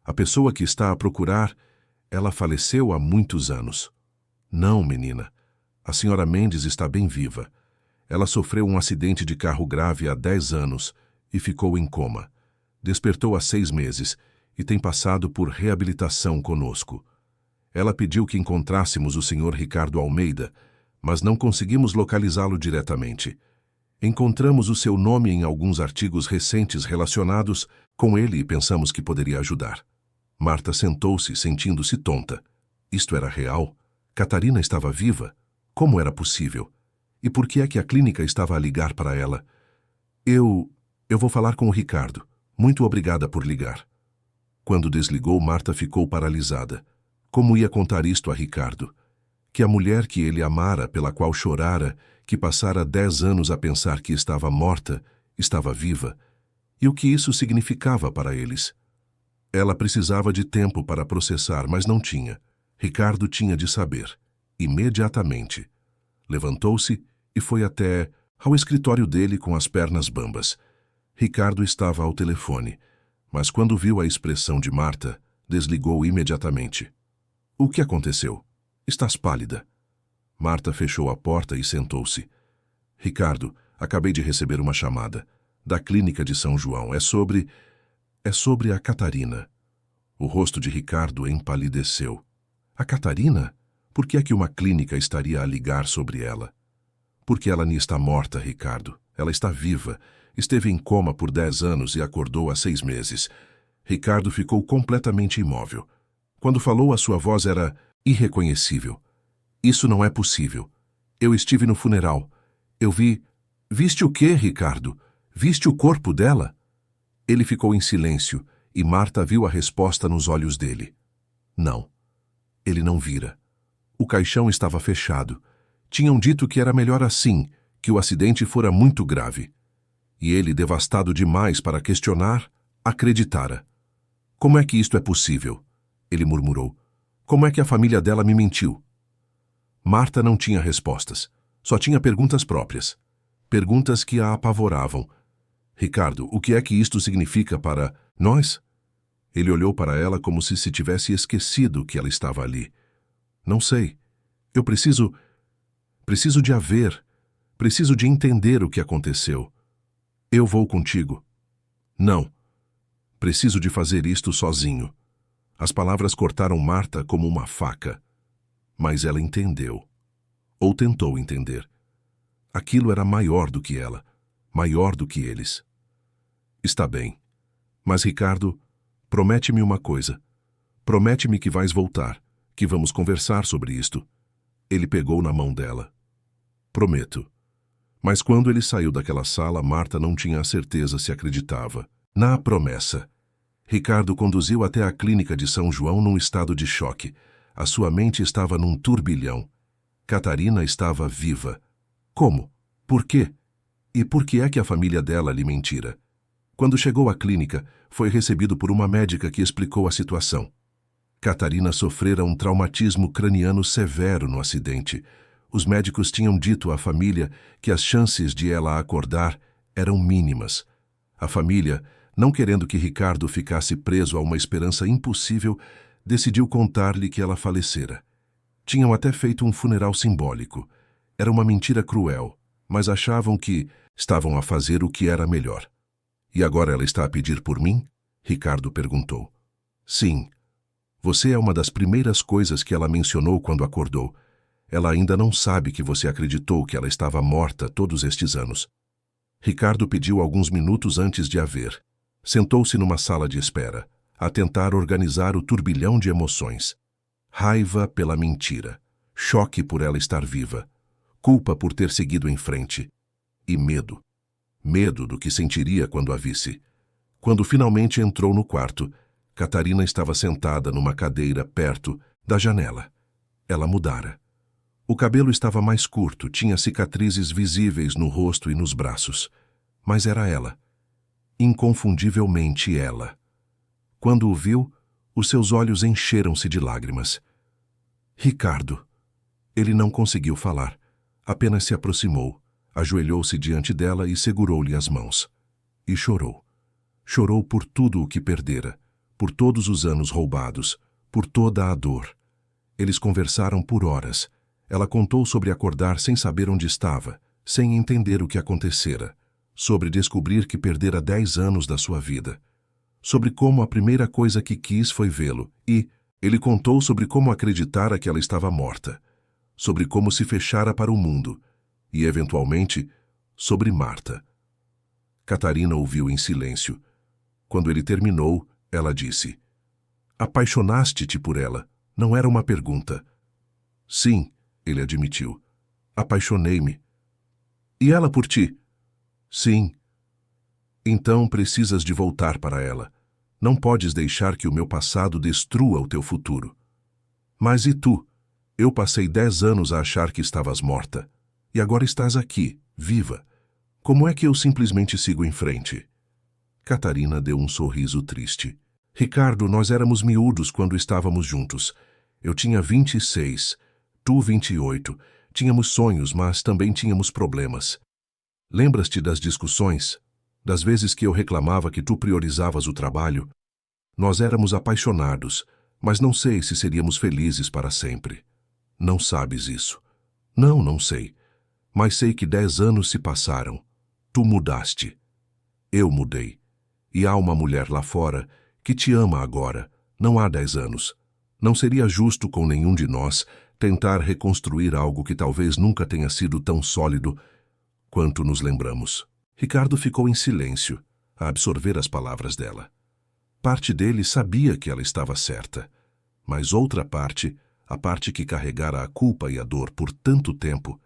A pessoa que está a procurar, ela faleceu há muitos anos. Não, menina. A senhora Mendes está bem viva. Ela sofreu um acidente de carro grave há 10 anos e ficou em coma. Despertou há 6 meses e tem passado por reabilitação conosco. Ela pediu que encontrássemos o senhor Ricardo Almeida, mas não conseguimos localizá-lo diretamente. Encontramos o seu nome em alguns artigos recentes relacionados com ele e pensamos que poderia ajudar. Marta sentou-se, sentindo-se tonta. Isto era real? Catarina estava viva? Como era possível? E por que é que a clínica estava a ligar para ela? Eu vou falar com o Ricardo. Muito obrigada por ligar. Quando desligou, Marta ficou paralisada. Como ia contar isto a Ricardo? Que a mulher que ele amara, pela qual chorara, que passara 10 anos a pensar que estava morta, estava viva, e o que isso significava para eles. Ela precisava de tempo para processar, mas não tinha. Ricardo tinha de saber, imediatamente. Levantou-se e foi até ao escritório dele com as pernas bambas. Ricardo estava ao telefone, mas quando viu a expressão de Marta, desligou imediatamente. O que aconteceu? Estás pálida. Marta fechou a porta e sentou-se. Ricardo, acabei de receber uma chamada. Da Clínica de São João. É sobre a Catarina. O rosto de Ricardo empalideceu. A Catarina? Por que é que uma clínica estaria a ligar sobre ela? Porque ela nem está morta, Ricardo. Ela está viva. Esteve em coma por 10 anos e acordou há 6 meses. Ricardo ficou completamente imóvel. Quando falou, a sua voz era irreconhecível. Isso não é possível. Eu estive no funeral. Eu vi... Viste o quê, Ricardo? Viste o corpo dela? Ele ficou em silêncio e Marta viu a resposta nos olhos dele. Não. Ele não vira. O caixão estava fechado. Tinham dito que era melhor assim, que o acidente fora muito grave. E ele, devastado demais para questionar, acreditara. Como é que isto é possível? Ele murmurou. Como é que a família dela me mentiu? Marta não tinha respostas. Só tinha perguntas próprias. Perguntas que a apavoravam. Ricardo, o que é que isto significa para nós? Ele olhou para ela como se tivesse esquecido que ela estava ali. Não sei. Eu preciso de haver. Preciso de entender o que aconteceu. Eu vou contigo. Não. Preciso de fazer isto sozinho. As palavras cortaram Marta como uma faca. Mas ela entendeu. Ou tentou entender. Aquilo era maior do que ela. Maior do que eles. Está bem. Mas, Ricardo, promete-me uma coisa. Promete-me que vais voltar, que vamos conversar sobre isto. Ele pegou na mão dela. Prometo. Mas quando ele saiu daquela sala, Marta não tinha a certeza se acreditava. Na promessa. Ricardo conduziu até a clínica de São João num estado de choque. A sua mente estava num turbilhão. Catarina estava viva. Como? Por quê? E por que é que a família dela lhe mentira? Quando chegou à clínica, foi recebido por uma médica que explicou a situação. Catarina sofrera um traumatismo craniano severo no acidente. Os médicos tinham dito à família que as chances de ela acordar eram mínimas. A família, não querendo que Ricardo ficasse preso a uma esperança impossível, decidiu contar-lhe que ela falecera. Tinham até feito um funeral simbólico. Era uma mentira cruel, mas achavam que estavam a fazer o que era melhor. E agora ela está a pedir por mim? Ricardo perguntou. Sim. Você é uma das primeiras coisas que ela mencionou quando acordou. Ela ainda não sabe que você acreditou que ela estava morta todos estes anos. Ricardo pediu alguns minutos antes de a ver. Sentou-se numa sala de espera, a tentar organizar o turbilhão de emoções. Raiva pela mentira, choque por ela estar viva, culpa por ter seguido em frente e medo. Medo do que sentiria quando a visse. Quando finalmente entrou no quarto, Catarina estava sentada numa cadeira perto da janela. Ela mudara. O cabelo estava mais curto, tinha cicatrizes visíveis no rosto e nos braços. Mas era ela. Inconfundivelmente ela. Quando o viu, os seus olhos encheram-se de lágrimas. Ricardo. Ele não conseguiu falar. Apenas se aproximou, ajoelhou-se diante dela e segurou-lhe as mãos. E chorou. Chorou por tudo o que perdera, por todos os anos roubados, por toda a dor. Eles conversaram por horas. Ela contou sobre acordar sem saber onde estava, sem entender o que acontecera, sobre descobrir que perdera 10 anos da sua vida, sobre como a primeira coisa que quis foi vê-lo, e ele contou sobre como acreditara que ela estava morta, sobre como se fechara para o mundo, e, eventualmente, sobre Marta. Catarina ouviu em silêncio. Quando ele terminou, ela disse: Apaixonaste-te por ela? Não era uma pergunta. Sim, ele admitiu. Apaixonei-me. E ela por ti? Sim. Então precisas de voltar para ela. Não podes deixar que o meu passado destrua o teu futuro. Mas e tu? Eu passei 10 anos a achar que estavas morta. E agora estás aqui, viva. Como é que eu simplesmente sigo em frente? Catarina deu um sorriso triste. Ricardo, nós éramos miúdos quando estávamos juntos. Eu tinha 26, tu 28. Tínhamos sonhos, mas também tínhamos problemas. Lembras-te das discussões? Das vezes que eu reclamava que tu priorizavas o trabalho? Nós éramos apaixonados, mas não sei se seríamos felizes para sempre. Não sabes isso. Não, não sei. Mas sei que 10 anos se passaram. Tu mudaste. Eu mudei. E há uma mulher lá fora que te ama agora. Não há 10 anos. Não seria justo com nenhum de nós tentar reconstruir algo que talvez nunca tenha sido tão sólido quanto nos lembramos. Ricardo ficou em silêncio, a absorver as palavras dela. Parte dele sabia que ela estava certa, mas outra parte, a parte que carregara a culpa e a dor por tanto tempo,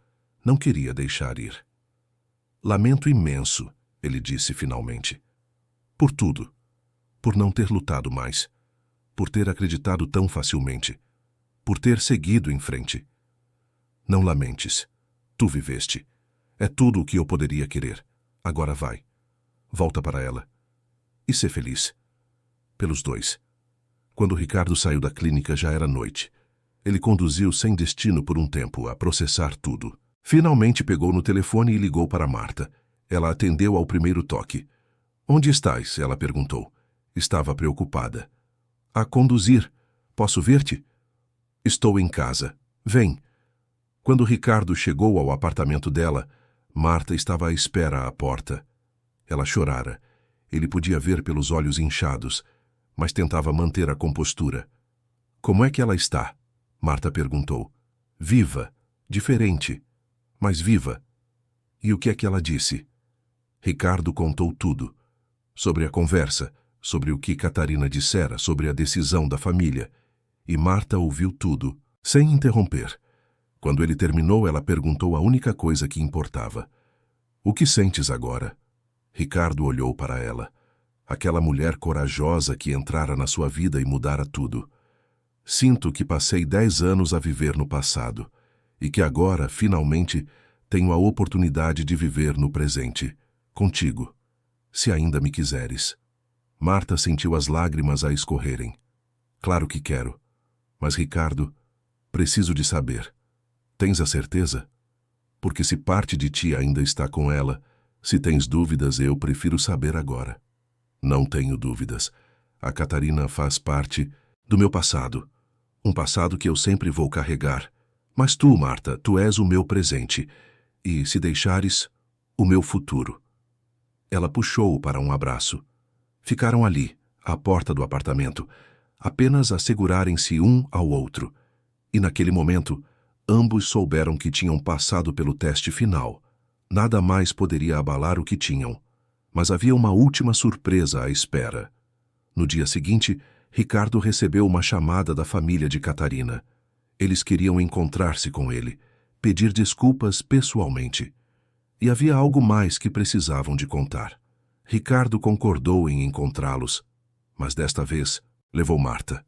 não queria deixar ir. Lamento imenso, ele disse finalmente. Por tudo. Por não ter lutado mais. Por ter acreditado tão facilmente. Por ter seguido em frente. Não lamentes. Tu viveste. É tudo o que eu poderia querer. Agora vai. Volta para ela. E ser feliz. Pelos dois. Quando Ricardo saiu da clínica já era noite. Ele conduziu sem destino por um tempo a processar tudo. Finalmente pegou no telefone e ligou para Marta. Ela atendeu ao primeiro toque. Onde estás? Ela perguntou. Estava preocupada. A conduzir. Posso ver-te? Estou em casa. Vem. Quando Ricardo chegou ao apartamento dela, Marta estava à espera à porta. Ela chorara. Ele podia ver pelos olhos inchados, mas tentava manter a compostura. Como é que ela está? Marta perguntou. Viva. Diferente. Mas viva. E o que é que ela disse? Ricardo contou tudo. Sobre a conversa, sobre o que Catarina dissera, sobre a decisão da família. E Marta ouviu tudo, sem interromper. Quando ele terminou, ela perguntou a única coisa que importava. O que sentes agora? Ricardo olhou para ela. Aquela mulher corajosa que entrara na sua vida e mudara tudo. Sinto que passei 10 anos a viver no passado e que agora, finalmente, tenho a oportunidade de viver no presente, contigo, se ainda me quiseres. Marta sentiu as lágrimas a escorrerem. Claro que quero. Mas, Ricardo, preciso de saber. Tens a certeza? Porque se parte de ti ainda está com ela, se tens dúvidas, eu prefiro saber agora. Não tenho dúvidas. A Catarina faz parte do meu passado. Um passado que eu sempre vou carregar. Mas tu, Marta, tu és o meu presente. E, se deixares, o meu futuro. Ela puxou-o para um abraço. Ficaram ali, à porta do apartamento, apenas a segurarem-se um ao outro. E naquele momento, ambos souberam que tinham passado pelo teste final. Nada mais poderia abalar o que tinham. Mas havia uma última surpresa à espera. No dia seguinte, Ricardo recebeu uma chamada da família de Catarina. Eles queriam encontrar-se com ele, pedir desculpas pessoalmente. E havia algo mais que precisavam de contar. Ricardo concordou em encontrá-los, mas desta vez levou Marta.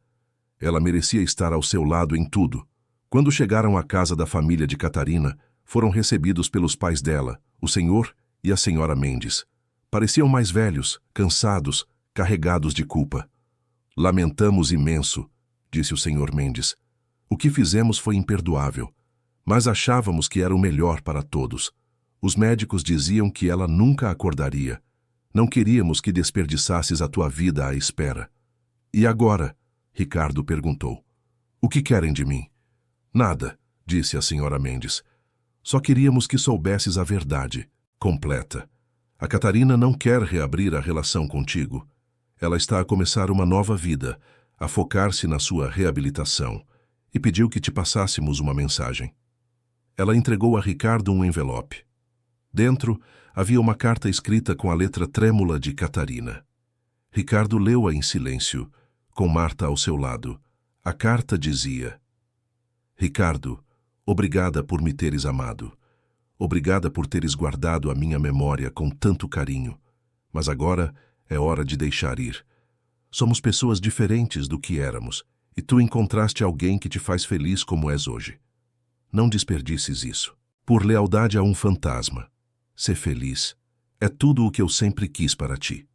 Ela merecia estar ao seu lado em tudo. Quando chegaram à casa da família de Catarina, foram recebidos pelos pais dela, o senhor e a senhora Mendes. Pareciam mais velhos, cansados, carregados de culpa. Lamentamos imenso, disse o senhor Mendes. O que fizemos foi imperdoável, mas achávamos que era o melhor para todos. Os médicos diziam que ela nunca acordaria. Não queríamos que desperdiçasses a tua vida à espera. E agora? Ricardo perguntou. O que querem de mim? Nada, disse a senhora Mendes. Só queríamos que soubesses a verdade, completa. A Catarina não quer reabrir a relação contigo. Ela está a começar uma nova vida, a focar-se na sua reabilitação, e pediu que te passássemos uma mensagem. Ela entregou a Ricardo um envelope. Dentro havia uma carta escrita com a letra trêmula de Catarina. Ricardo leu-a em silêncio, com Marta ao seu lado. A carta dizia: Ricardo, obrigada por me teres amado. Obrigada por teres guardado a minha memória com tanto carinho. Mas agora é hora de deixar ir. Somos pessoas diferentes do que éramos, e tu encontraste alguém que te faz feliz como és hoje. Não desperdices isso. Por lealdade a um fantasma. Ser feliz. É tudo o que eu sempre quis para ti.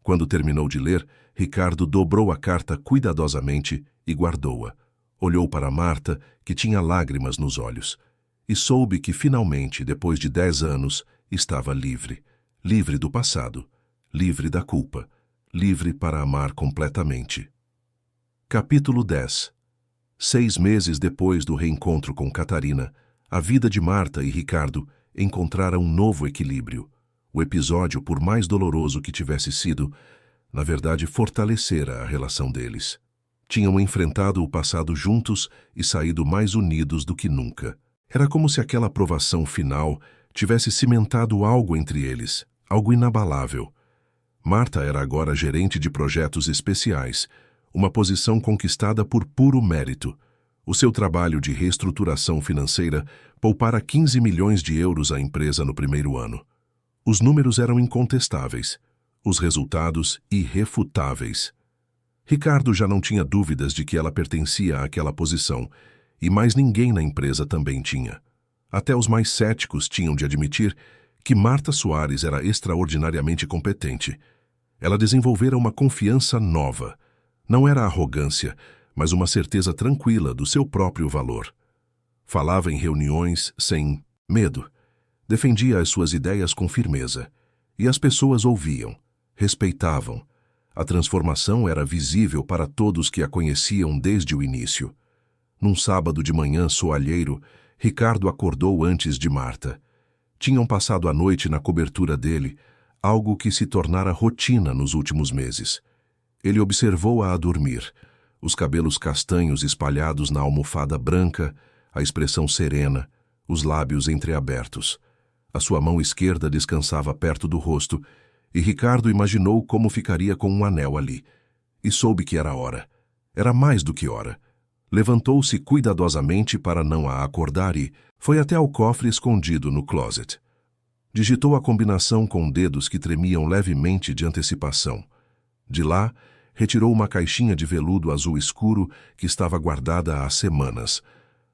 Quando terminou de ler, Ricardo dobrou a carta cuidadosamente e guardou-a. Olhou para Marta, que tinha lágrimas nos olhos, e soube que finalmente, depois de 10 anos, estava livre. Livre do passado, livre da culpa, livre para amar completamente. Capítulo 10. 6 meses depois do reencontro com Catarina, a vida de Marta e Ricardo encontrara um novo equilíbrio. O episódio, por mais doloroso que tivesse sido, na verdade fortalecera a relação deles. Tinham enfrentado o passado juntos e saído mais unidos do que nunca. Era como se aquela aprovação final tivesse cimentado algo entre eles, algo inabalável. Marta era agora gerente de projetos especiais, uma posição conquistada por puro mérito. O seu trabalho de reestruturação financeira poupara 15 milhões de euros à empresa no primeiro ano. Os números eram incontestáveis. Os resultados irrefutáveis. Ricardo já não tinha dúvidas de que ela pertencia àquela posição, e mais ninguém na empresa também tinha. Até os mais céticos tinham de admitir que Marta Soares era extraordinariamente competente. Ela desenvolvera uma confiança nova. Não era arrogância, mas uma certeza tranquila do seu próprio valor. Falava em reuniões sem medo. Defendia as suas ideias com firmeza. E as pessoas ouviam, respeitavam. A transformação era visível para todos que a conheciam desde o início. Num sábado de manhã soalheiro, Ricardo acordou antes de Marta. Tinham passado a noite na cobertura dele, algo que se tornara rotina nos últimos meses. Ele observou-a a dormir, os cabelos castanhos espalhados na almofada branca, a expressão serena, os lábios entreabertos. A sua mão esquerda descansava perto do rosto, e Ricardo imaginou como ficaria com um anel ali. E soube que era hora. Era mais do que hora. Levantou-se cuidadosamente para não a acordar e foi até ao cofre escondido no closet. Digitou a combinação com dedos que tremiam levemente de antecipação. De lá, retirou uma caixinha de veludo azul escuro que estava guardada há semanas.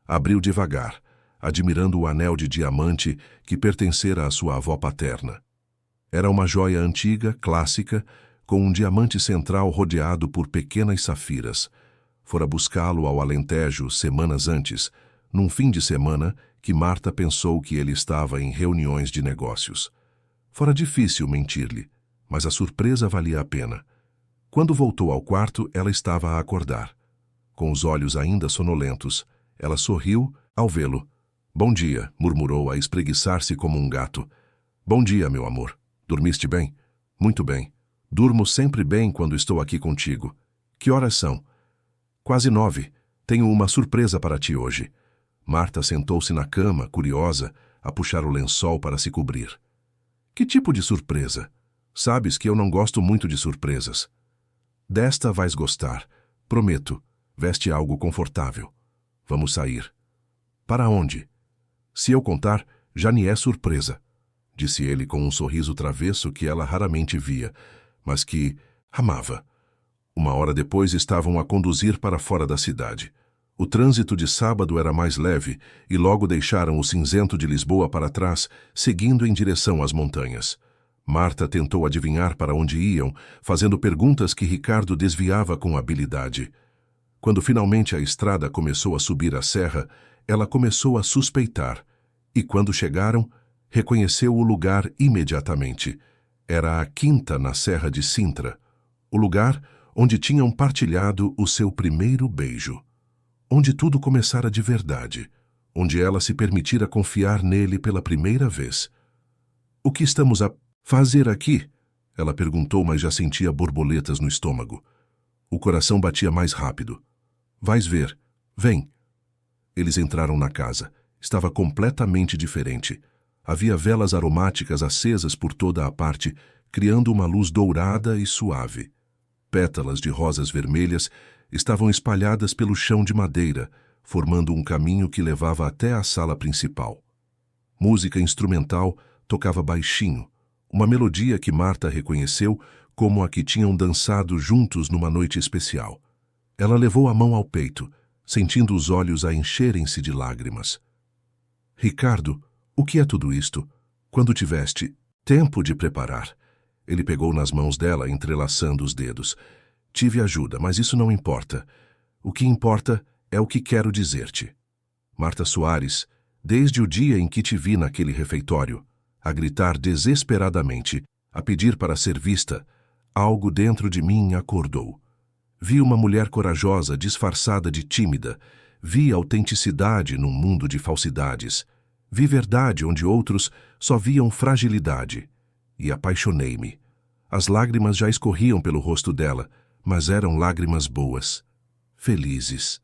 Abriu devagar, admirando o anel de diamante que pertencera à sua avó paterna. Era uma joia antiga, clássica, com um diamante central rodeado por pequenas safiras. Fora buscá-lo ao Alentejo semanas antes, num fim de semana que Marta pensou que ele estava em reuniões de negócios. Fora difícil mentir-lhe, mas a surpresa valia a pena. Quando voltou ao quarto, ela estava a acordar. Com os olhos ainda sonolentos, ela sorriu ao vê-lo. "Bom dia", murmurou a espreguiçar-se como um gato. "Bom dia, meu amor. Dormiste bem?" "Muito bem. Durmo sempre bem quando estou aqui contigo. Que horas são?" "Quase 9. Tenho uma surpresa para ti hoje." Marta sentou-se na cama, curiosa, a puxar o lençol para se cobrir. "Que tipo de surpresa? Sabes que eu não gosto muito de surpresas." "Desta vais gostar. Prometo. Veste algo confortável. Vamos sair." "Para onde?" "Se eu contar, já nem é surpresa", disse ele com um sorriso travesso que ela raramente via, mas que amava. Uma hora depois estavam a conduzir para fora da cidade. O trânsito de sábado era mais leve e logo deixaram o cinzento de Lisboa para trás, seguindo em direção às montanhas. Marta tentou adivinhar para onde iam, fazendo perguntas que Ricardo desviava com habilidade. Quando finalmente a estrada começou a subir a serra, ela começou a suspeitar. E quando chegaram, reconheceu o lugar imediatamente. Era a quinta na Serra de Sintra, o lugar onde tinham partilhado o seu primeiro beijo. Onde tudo começara de verdade, onde ela se permitira confiar nele pela primeira vez. "O que estamos a fazer aqui?" ela perguntou, mas já sentia borboletas no estômago. O coração batia mais rápido. "Vais ver. Vem." Eles entraram na casa. Estava completamente diferente. Havia velas aromáticas acesas por toda a parte, criando uma luz dourada e suave. Pétalas de rosas vermelhas estavam espalhadas pelo chão de madeira, formando um caminho que levava até a sala principal. Música instrumental tocava baixinho, uma melodia que Marta reconheceu como a que tinham dançado juntos numa noite especial. Ela levou a mão ao peito, sentindo os olhos a encherem-se de lágrimas. "Ricardo, o que é tudo isto? Quando tiveste tempo de preparar?" Ele pegou nas mãos dela, entrelaçando os dedos. "Tive ajuda, mas isso não importa. O que importa é o que quero dizer-te. Marta Soares, desde o dia em que te vi naquele refeitório, a gritar desesperadamente, a pedir para ser vista, algo dentro de mim acordou. Vi uma mulher corajosa disfarçada de tímida. Vi autenticidade num mundo de falsidades. Vi verdade onde outros só viam fragilidade. E apaixonei-me. As lágrimas já escorriam pelo rosto dela, mas eram lágrimas boas, felizes.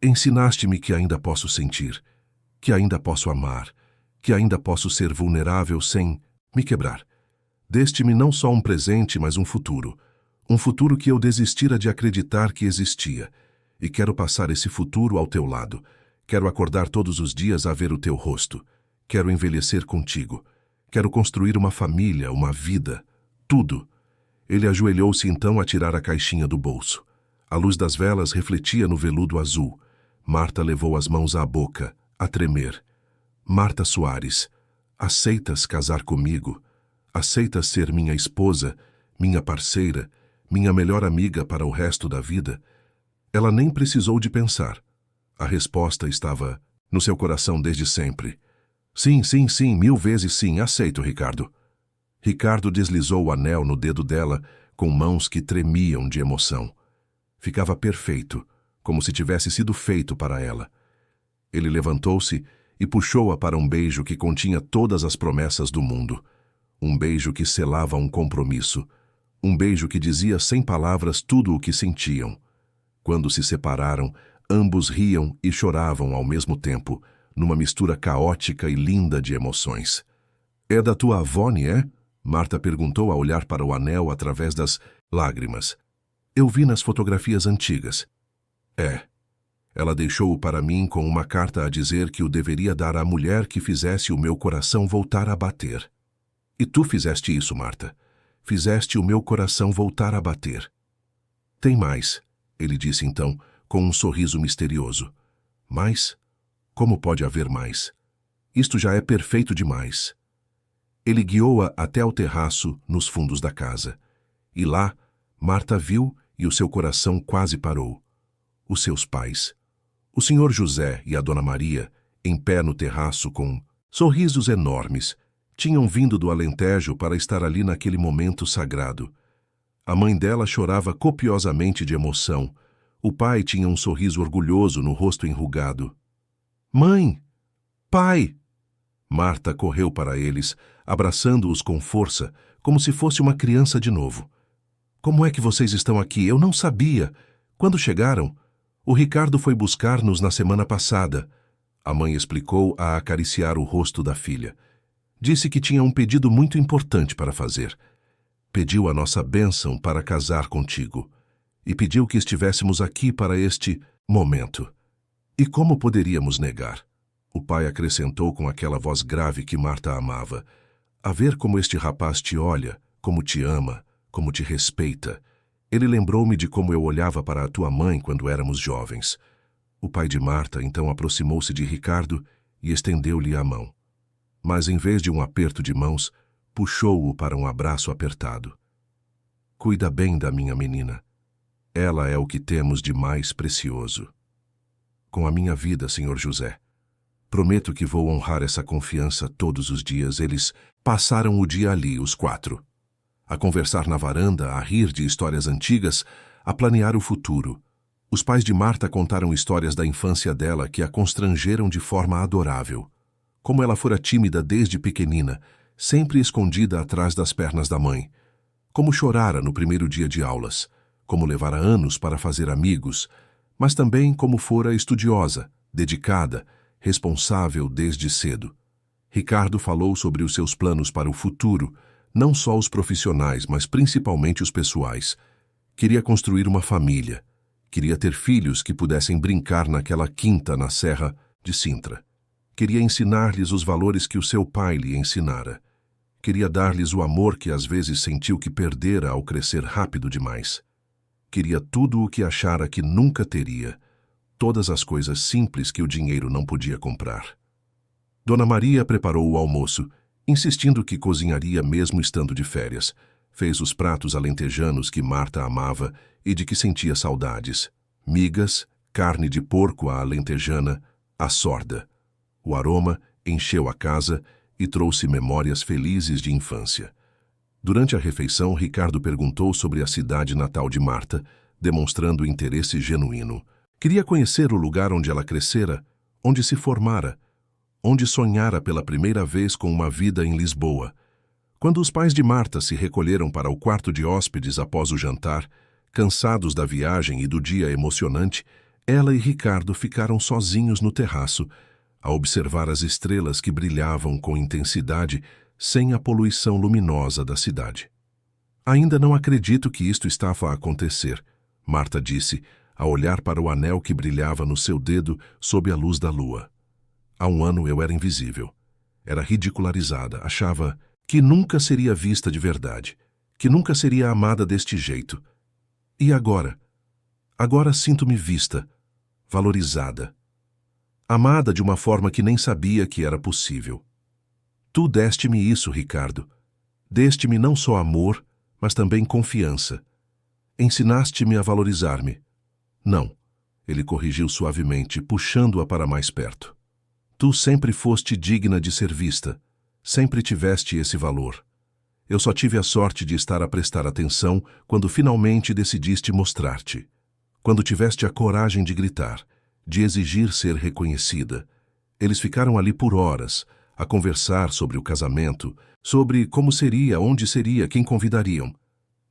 Ensinaste-me que ainda posso sentir, que ainda posso amar, que ainda posso ser vulnerável sem me quebrar. Deste-me não só um presente, mas um futuro que eu desistira de acreditar que existia. E quero passar esse futuro ao teu lado. Quero acordar todos os dias a ver o teu rosto. Quero envelhecer contigo. Quero construir uma família, uma vida, Tudo. Ele ajoelhou-se então a tirar a caixinha do bolso. A luz das velas refletia no veludo azul. Marta levou as mãos à boca, a tremer. Marta Soares, aceitas casar comigo? Aceitas ser minha esposa, minha parceira, minha melhor amiga para o resto da vida? Ela nem precisou de pensar. A resposta estava no seu coração desde sempre. Sim, sim, sim, 1000 vezes sim, aceito, Ricardo. Ricardo deslizou o anel no dedo dela com mãos que tremiam de emoção. Ficava perfeito, como se tivesse sido feito para ela. Ele levantou-se e puxou-a para um beijo que continha todas as promessas do mundo. Um beijo que selava um compromisso. Um beijo que dizia sem palavras tudo o que sentiam. Quando se separaram, ambos riam e choravam ao mesmo tempo, numa mistura caótica e linda de emoções. É da tua avó, não é? Marta perguntou a olhar para o anel através das lágrimas. Eu vi nas fotografias antigas. É. Ela deixou-o para mim com uma carta a dizer que o deveria dar à mulher que fizesse o meu coração voltar a bater. E tu fizeste isso, Marta. Fizeste o meu coração voltar a bater. Tem mais, ele disse então, com um sorriso misterioso. Mais? Como pode haver mais? Isto já é perfeito demais. Ele guiou-a até ao terraço nos fundos da casa. E lá, Marta viu e o seu coração quase parou. Os seus pais. O senhor José e a dona Maria, em pé no terraço com sorrisos enormes, tinham vindo do Alentejo para estar ali naquele momento sagrado. A mãe dela chorava copiosamente de emoção. O pai tinha um sorriso orgulhoso no rosto enrugado. Mãe! Pai! Marta correu para eles, abraçando-os com força, como se fosse uma criança de novo. Como é que vocês estão aqui? Eu não sabia. Quando chegaram? O Ricardo foi buscar-nos na semana passada. A mãe explicou a acariciar o rosto da filha. Disse que tinha um pedido muito importante para fazer. Pediu a nossa bênção para casar contigo. E pediu que estivéssemos aqui para este momento. E como poderíamos negar? O pai acrescentou com aquela voz grave que Marta amava. A ver como este rapaz te olha, como te ama, como te respeita. Ele lembrou-me de como eu olhava para a tua mãe quando éramos jovens. O pai de Marta então aproximou-se de Ricardo e estendeu-lhe a mão. Mas em vez de um aperto de mãos, puxou-o para um abraço apertado. Cuida bem da minha menina. Ela é o que temos de mais precioso. Com a minha vida, senhor José. Prometo que vou honrar essa confiança todos os dias. Eles passaram o dia ali, os 4. A conversar na varanda, a rir de histórias antigas, a planear o futuro. Os pais de Marta contaram histórias da infância dela que a constrangeram de forma adorável. Como ela fora tímida desde pequenina, sempre escondida atrás das pernas da mãe. Como chorara no primeiro dia de aulas. Como levara anos para fazer amigos, mas também como fora estudiosa, dedicada, responsável desde cedo. Ricardo falou sobre os seus planos para o futuro, não só os profissionais, mas principalmente os pessoais. Queria construir uma família. Queria ter filhos que pudessem brincar naquela quinta na Serra de Sintra. Queria ensinar-lhes os valores que o seu pai lhe ensinara. Queria dar-lhes o amor que às vezes sentiu que perdera ao crescer rápido demais. Queria tudo o que achara que nunca teria, todas as coisas simples que o dinheiro não podia comprar. Dona Maria preparou o almoço, insistindo que cozinharia mesmo estando de férias. Fez os pratos alentejanos que Marta amava e de que sentia saudades. Migas, carne de porco à alentejana, a sorda. O aroma encheu a casa e trouxe memórias felizes de infância. Durante a refeição, Ricardo perguntou sobre a cidade natal de Marta, demonstrando interesse genuíno. Queria conhecer o lugar onde ela crescera, onde se formara, onde sonhara pela primeira vez com uma vida em Lisboa. Quando os pais de Marta se recolheram para o quarto de hóspedes após o jantar, cansados da viagem e do dia emocionante, ela e Ricardo ficaram sozinhos no terraço, a observar as estrelas que brilhavam com intensidade sem a poluição luminosa da cidade. Ainda não acredito que isto estava a acontecer, Marta disse, a olhar para o anel que brilhava no seu dedo sob a luz da lua. Há 1 ano eu era invisível. Era ridicularizada, achava que nunca seria vista de verdade, que nunca seria amada deste jeito. E agora? Agora sinto-me vista, valorizada, amada de uma forma que nem sabia que era possível. Tu deste-me isso, Ricardo. Deste-me não só amor, mas também confiança. Ensinaste-me a valorizar-me. Não, ele corrigiu suavemente, puxando-a para mais perto. Tu sempre foste digna de ser vista. Sempre tiveste esse valor. Eu só tive a sorte de estar a prestar atenção quando finalmente decidiste mostrar-te. Quando tiveste a coragem de gritar, de exigir ser reconhecida. Eles ficaram ali por horas, a conversar sobre o casamento, sobre como seria, onde seria, quem convidariam.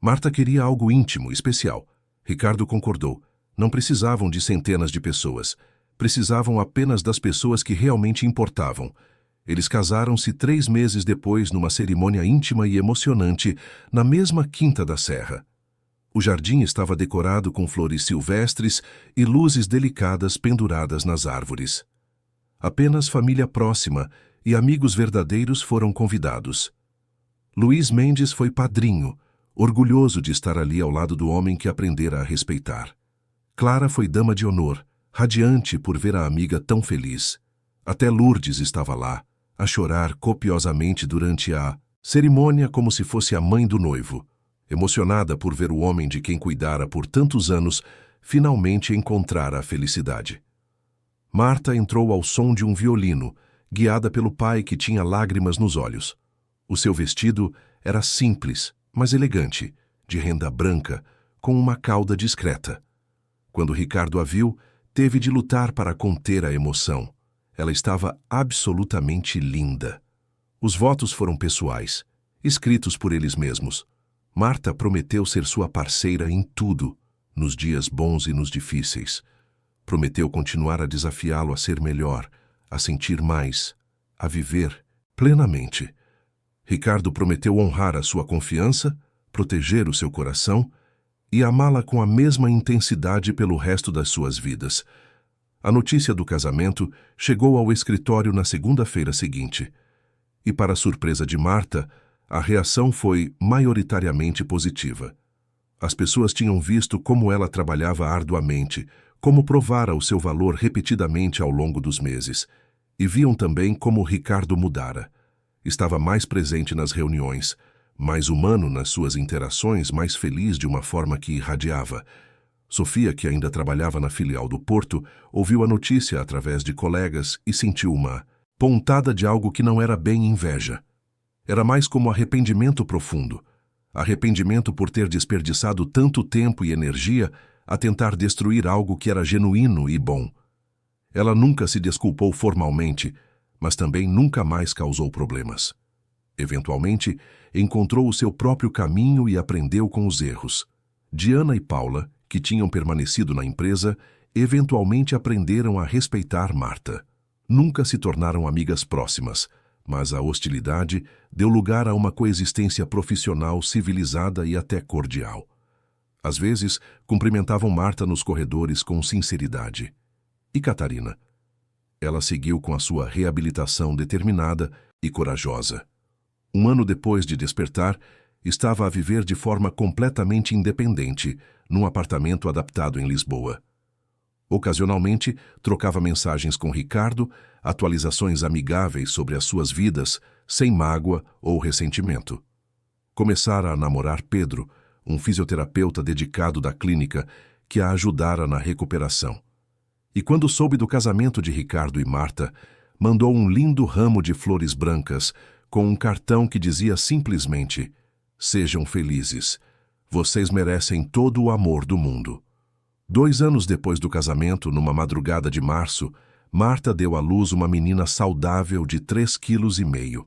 Marta queria algo íntimo, especial. Ricardo concordou. Não precisavam de centenas de pessoas. Precisavam apenas das pessoas que realmente importavam. Eles casaram-se 3 meses depois numa cerimônia íntima e emocionante na mesma Quinta da Serra. O jardim estava decorado com flores silvestres e luzes delicadas penduradas nas árvores. Apenas família próxima e amigos verdadeiros foram convidados. Luís Mendes foi padrinho, orgulhoso de estar ali ao lado do homem que aprendera a respeitar. Clara foi dama de honor, radiante por ver a amiga tão feliz. Até Lourdes estava lá, a chorar copiosamente durante a cerimônia como se fosse a mãe do noivo, emocionada por ver o homem de quem cuidara por tantos anos finalmente encontrar a felicidade. Marta entrou ao som de um violino, guiada pelo pai que tinha lágrimas nos olhos. O seu vestido era simples, mas elegante, de renda branca, com uma cauda discreta. Quando Ricardo a viu, teve de lutar para conter a emoção. Ela estava absolutamente linda. Os votos foram pessoais, escritos por eles mesmos. Marta prometeu ser sua parceira em tudo, nos dias bons e nos difíceis. Prometeu continuar a desafiá-lo a ser melhor, a sentir mais, a viver plenamente. Ricardo prometeu honrar a sua confiança, proteger o seu coração e amá-la com a mesma intensidade pelo resto das suas vidas. A notícia do casamento chegou ao escritório na segunda-feira seguinte. E, para a surpresa de Marta, a reação foi maioritariamente positiva. As pessoas tinham visto como ela trabalhava arduamente, como provara o seu valor repetidamente ao longo dos meses, e viam também como Ricardo mudara. Estava mais presente nas reuniões, mais humano nas suas interações, mais feliz de uma forma que irradiava. Sofia, que ainda trabalhava na filial do Porto, ouviu a notícia através de colegas e sentiu uma pontada de algo que não era bem inveja. Era mais como arrependimento profundo. Arrependimento por ter desperdiçado tanto tempo e energia a tentar destruir algo que era genuíno e bom. Ela nunca se desculpou formalmente, mas também nunca mais causou problemas. Eventualmente, encontrou o seu próprio caminho e aprendeu com os erros. Diana e Paula, que tinham permanecido na empresa, eventualmente aprenderam a respeitar Marta. Nunca se tornaram amigas próximas, mas a hostilidade deu lugar a uma coexistência profissional civilizada e até cordial. Às vezes, cumprimentavam Marta nos corredores com sinceridade. E Catarina? Ela seguiu com a sua reabilitação determinada e corajosa. 1 ano depois de despertar, estava a viver de forma completamente independente, num apartamento adaptado em Lisboa. Ocasionalmente, trocava mensagens com Ricardo, atualizações amigáveis sobre as suas vidas, sem mágoa ou ressentimento. Começara a namorar Pedro, um fisioterapeuta dedicado da clínica, que a ajudara na recuperação. E quando soube do casamento de Ricardo e Marta, mandou um lindo ramo de flores brancas, com um cartão que dizia simplesmente: "Sejam felizes. Vocês merecem todo o amor do mundo." 2 anos depois do casamento, numa madrugada de março, Marta deu à luz uma menina saudável de 3,5 kg.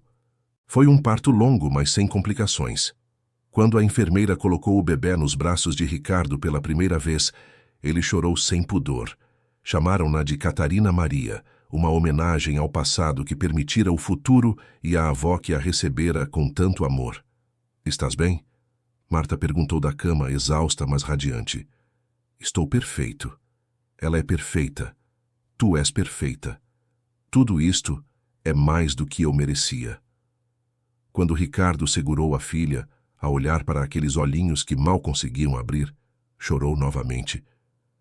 Foi um parto longo, mas sem complicações. Quando a enfermeira colocou o bebê nos braços de Ricardo pela primeira vez, ele chorou sem pudor. Chamaram-na de Catarina Maria, uma homenagem ao passado que permitira o futuro e à avó que a recebera com tanto amor. "Estás bem?" Marta perguntou da cama, exausta, mas radiante. "Estou perfeito. Ela é perfeita. Tu és perfeita. Tudo isto é mais do que eu merecia." Quando Ricardo segurou a filha, a olhar para aqueles olhinhos que mal conseguiam abrir, chorou novamente.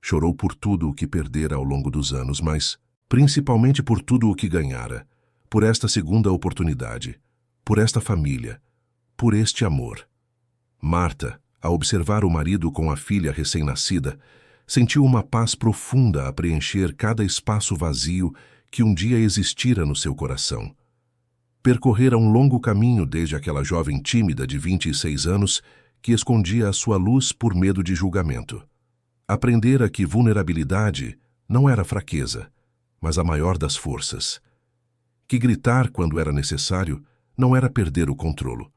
Chorou por tudo o que perdera ao longo dos anos, mas principalmente por tudo o que ganhara, por esta segunda oportunidade, por esta família, por este amor. Marta, ao observar o marido com a filha recém-nascida, sentiu uma paz profunda a preencher cada espaço vazio que um dia existira no seu coração. Percorrera um longo caminho desde aquela jovem tímida de 26 anos que escondia a sua luz por medo de julgamento. Aprendera que vulnerabilidade não era fraqueza, mas a maior das forças. Que gritar quando era necessário não era perder o controlo,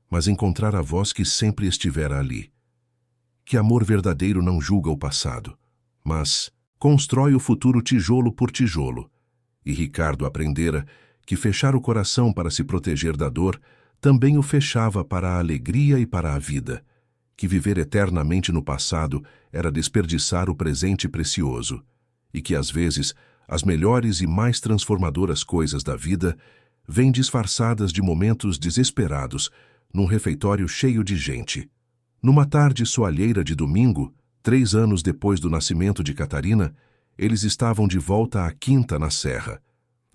mas encontrar a voz que sempre estivera ali. Que amor verdadeiro não julga o passado, mas constrói o futuro tijolo por tijolo. E Ricardo aprendera que fechar o coração para se proteger da dor também o fechava para a alegria e para a vida, que viver eternamente no passado era desperdiçar o presente precioso, e que às vezes as melhores e mais transformadoras coisas da vida vêm disfarçadas de momentos desesperados num refeitório cheio de gente. Numa tarde soalheira de domingo, 3 anos depois do nascimento de Catarina, eles estavam de volta à quinta na serra.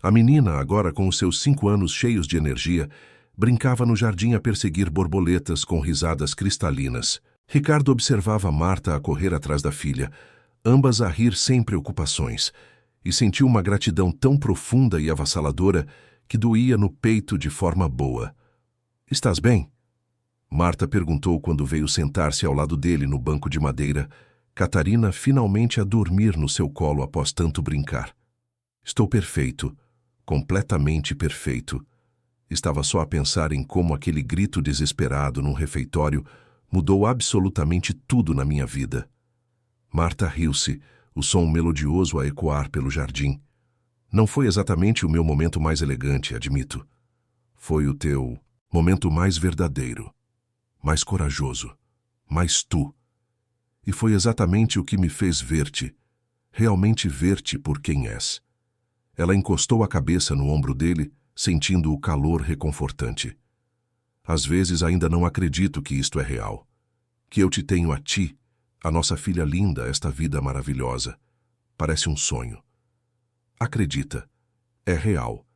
A menina, agora com os seus 5 anos cheios de energia, brincava no jardim a perseguir borboletas com risadas cristalinas. Ricardo observava Marta a correr atrás da filha, ambas a rir sem preocupações, e sentiu uma gratidão tão profunda e avassaladora que doía no peito de forma boa. "Estás bem?" Marta perguntou quando veio sentar-se ao lado dele no banco de madeira, Catarina finalmente a dormir no seu colo após tanto brincar. "Estou perfeito, completamente perfeito." Estava só a pensar em como aquele grito desesperado num refeitório mudou absolutamente tudo na minha vida. Marta riu-se, o som melodioso a ecoar pelo jardim. "Não foi exatamente o meu momento mais elegante, admito. Foi o teu momento mais verdadeiro, mais corajoso, mais tu. E foi exatamente o que me fez ver-te, realmente ver-te por quem és." Ela encostou a cabeça no ombro dele, sentindo o calor reconfortante. "Às vezes ainda não acredito que isto é real. Que eu te tenho a ti, a nossa filha linda, esta vida maravilhosa. Parece um sonho. Acredita, é real.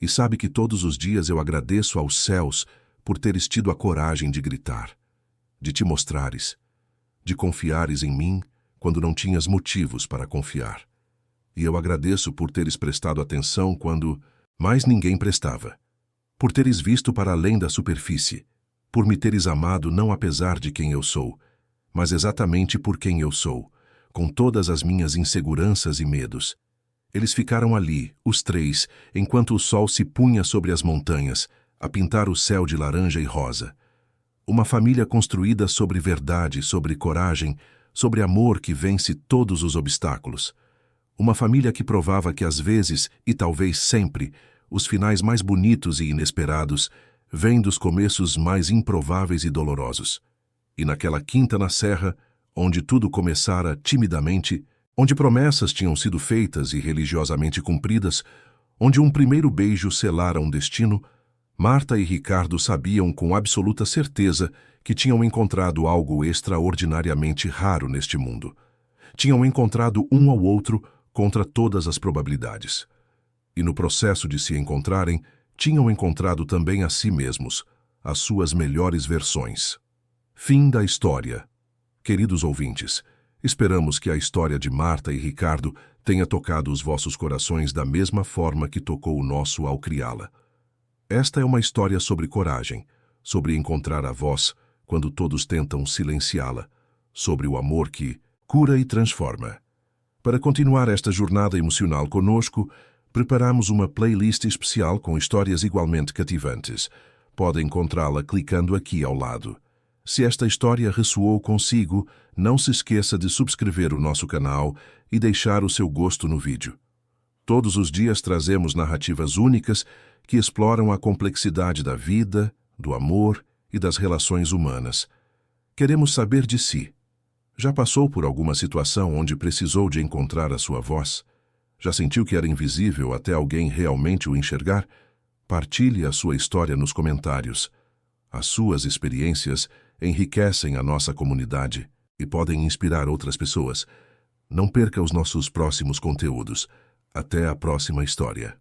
E sabe que todos os dias eu agradeço aos céus por teres tido a coragem de gritar, de te mostrares, de confiares em mim quando não tinhas motivos para confiar. E eu agradeço por teres prestado atenção quando mais ninguém prestava, por teres visto para além da superfície, por me teres amado não apesar de quem eu sou, mas exatamente por quem eu sou, com todas as minhas inseguranças e medos." Eles ficaram ali, os 3, enquanto o sol se punha sobre as montanhas, a pintar o céu de laranja e rosa. Uma família construída sobre verdade, sobre coragem, sobre amor que vence todos os obstáculos. Uma família que provava que às vezes, e talvez sempre, os finais mais bonitos e inesperados vêm dos começos mais improváveis e dolorosos. E naquela quinta na serra, onde tudo começara timidamente, onde promessas tinham sido feitas e religiosamente cumpridas, onde um primeiro beijo selara um destino, Marta e Ricardo sabiam com absoluta certeza que tinham encontrado algo extraordinariamente raro neste mundo. Tinham encontrado um ao outro contra todas as probabilidades. E no processo de se encontrarem, tinham encontrado também a si mesmos, as suas melhores versões. Fim da história. Queridos ouvintes, esperamos que a história de Marta e Ricardo tenha tocado os vossos corações da mesma forma que tocou o nosso ao criá-la. Esta é uma história sobre coragem, sobre encontrar a voz quando todos tentam silenciá-la, sobre o amor que cura e transforma. Para continuar esta jornada emocional conosco, preparamos uma playlist especial com histórias igualmente cativantes. Pode encontrá-la clicando aqui ao lado. Se esta história ressoou consigo, não se esqueça de subscrever o nosso canal e deixar o seu gosto no vídeo. Todos os dias trazemos narrativas únicas que exploram a complexidade da vida, do amor e das relações humanas. Queremos saber de si. Já passou por alguma situação onde precisou de encontrar a sua voz? Já sentiu que era invisível até alguém realmente o enxergar? Partilhe a sua história nos comentários. As suas experiências enriquecem a nossa comunidade e podem inspirar outras pessoas. Não perca os nossos próximos conteúdos. Até a próxima história.